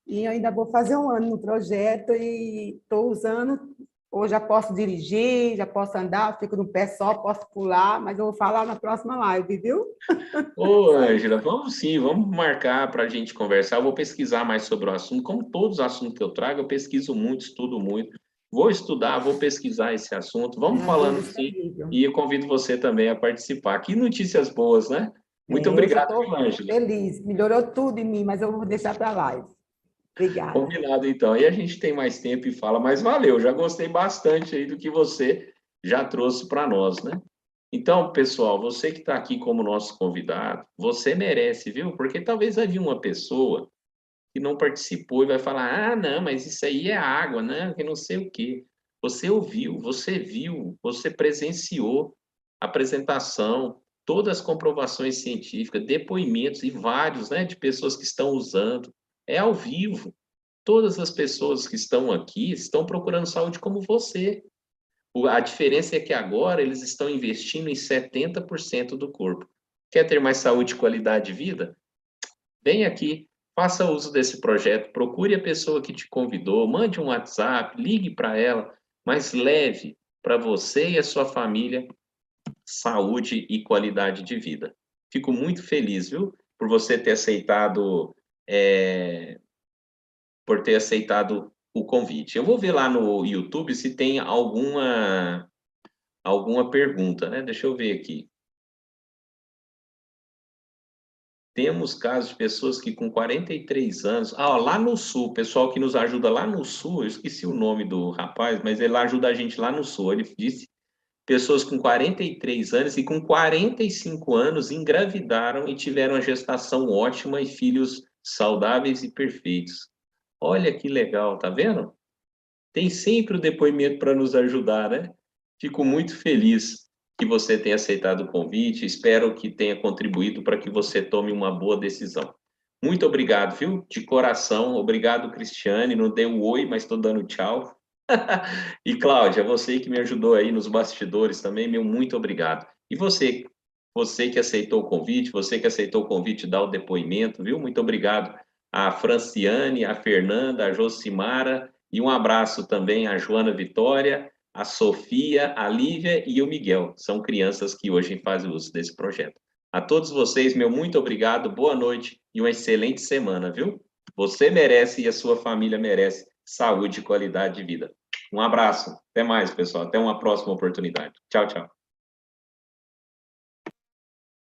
E eu ainda vou fazer 1 ano no projeto e estou usando. Hoje já posso dirigir, já posso andar, fico no pé só, posso pular, mas eu vou falar na próxima live, viu? Ô, Ângela, vamos sim, vamos marcar para a gente conversar. Eu vou pesquisar mais sobre o assunto. Como todos os assuntos que eu trago, eu pesquiso muito, estudo muito. Vou estudar, vou pesquisar esse assunto. Vamos falando sim, e eu convido você também a participar. Que notícias boas, né? Muito obrigado, Ângela. Feliz, melhorou tudo em mim, mas eu vou deixar para a live. Obrigada. Combinado, então. E a gente tem mais tempo e fala, mas valeu, já gostei bastante aí do que você já trouxe para nós, né? Então, pessoal, você que está aqui como nosso convidado, você merece, viu? Porque talvez havia uma pessoa que não participou e vai falar, ah, não, mas isso aí é água, né? Que não sei o quê. Você ouviu, você viu, você presenciou a apresentação, todas as comprovações científicas, depoimentos e vários, né, de pessoas que estão usando. É ao vivo. Todas as pessoas que estão aqui estão procurando saúde como você. A diferença é que agora eles estão investindo em 70% do corpo. Quer ter mais saúde e qualidade de vida? Vem aqui, faça uso desse projeto, procure a pessoa que te convidou, mande um WhatsApp, ligue para ela, mas leve para você e a sua família saúde e qualidade de vida. Fico muito feliz, viu, por você ter aceitado o convite. Eu vou ver lá no YouTube se tem alguma pergunta, né? Deixa eu ver aqui. Temos casos de pessoas que com 43 anos... Ah, ó, lá no Sul, pessoal que nos ajuda lá no Sul, eu esqueci o nome do rapaz, mas ele ajuda a gente lá no Sul. Ele disse pessoas com 43 anos e com 45 anos engravidaram e tiveram uma gestação ótima e filhos saudáveis e perfeitos. Olha que legal, tá vendo? Tem sempre o depoimento para nos ajudar, né? Fico muito feliz que você tenha aceitado o convite, espero que tenha contribuído para que você tome uma boa decisão. Muito obrigado, viu? De coração, obrigado, Cristiane, não dei o oi, mas estou dando tchau. E, Cláudia, você que me ajudou aí nos bastidores também, meu muito obrigado. E você que aceitou o convite, você que aceitou o convite de dar o depoimento, viu? Muito obrigado a Franciane, a Fernanda, a Josimara, e um abraço também à Joana Vitória, a Sofia, a Lívia e o Miguel. São crianças que hoje fazem uso desse projeto. A todos vocês, meu muito obrigado, boa noite e uma excelente semana, viu? Você merece e a sua família merece saúde e qualidade de vida. Um abraço. Até mais, pessoal. Até uma próxima oportunidade. Tchau, tchau.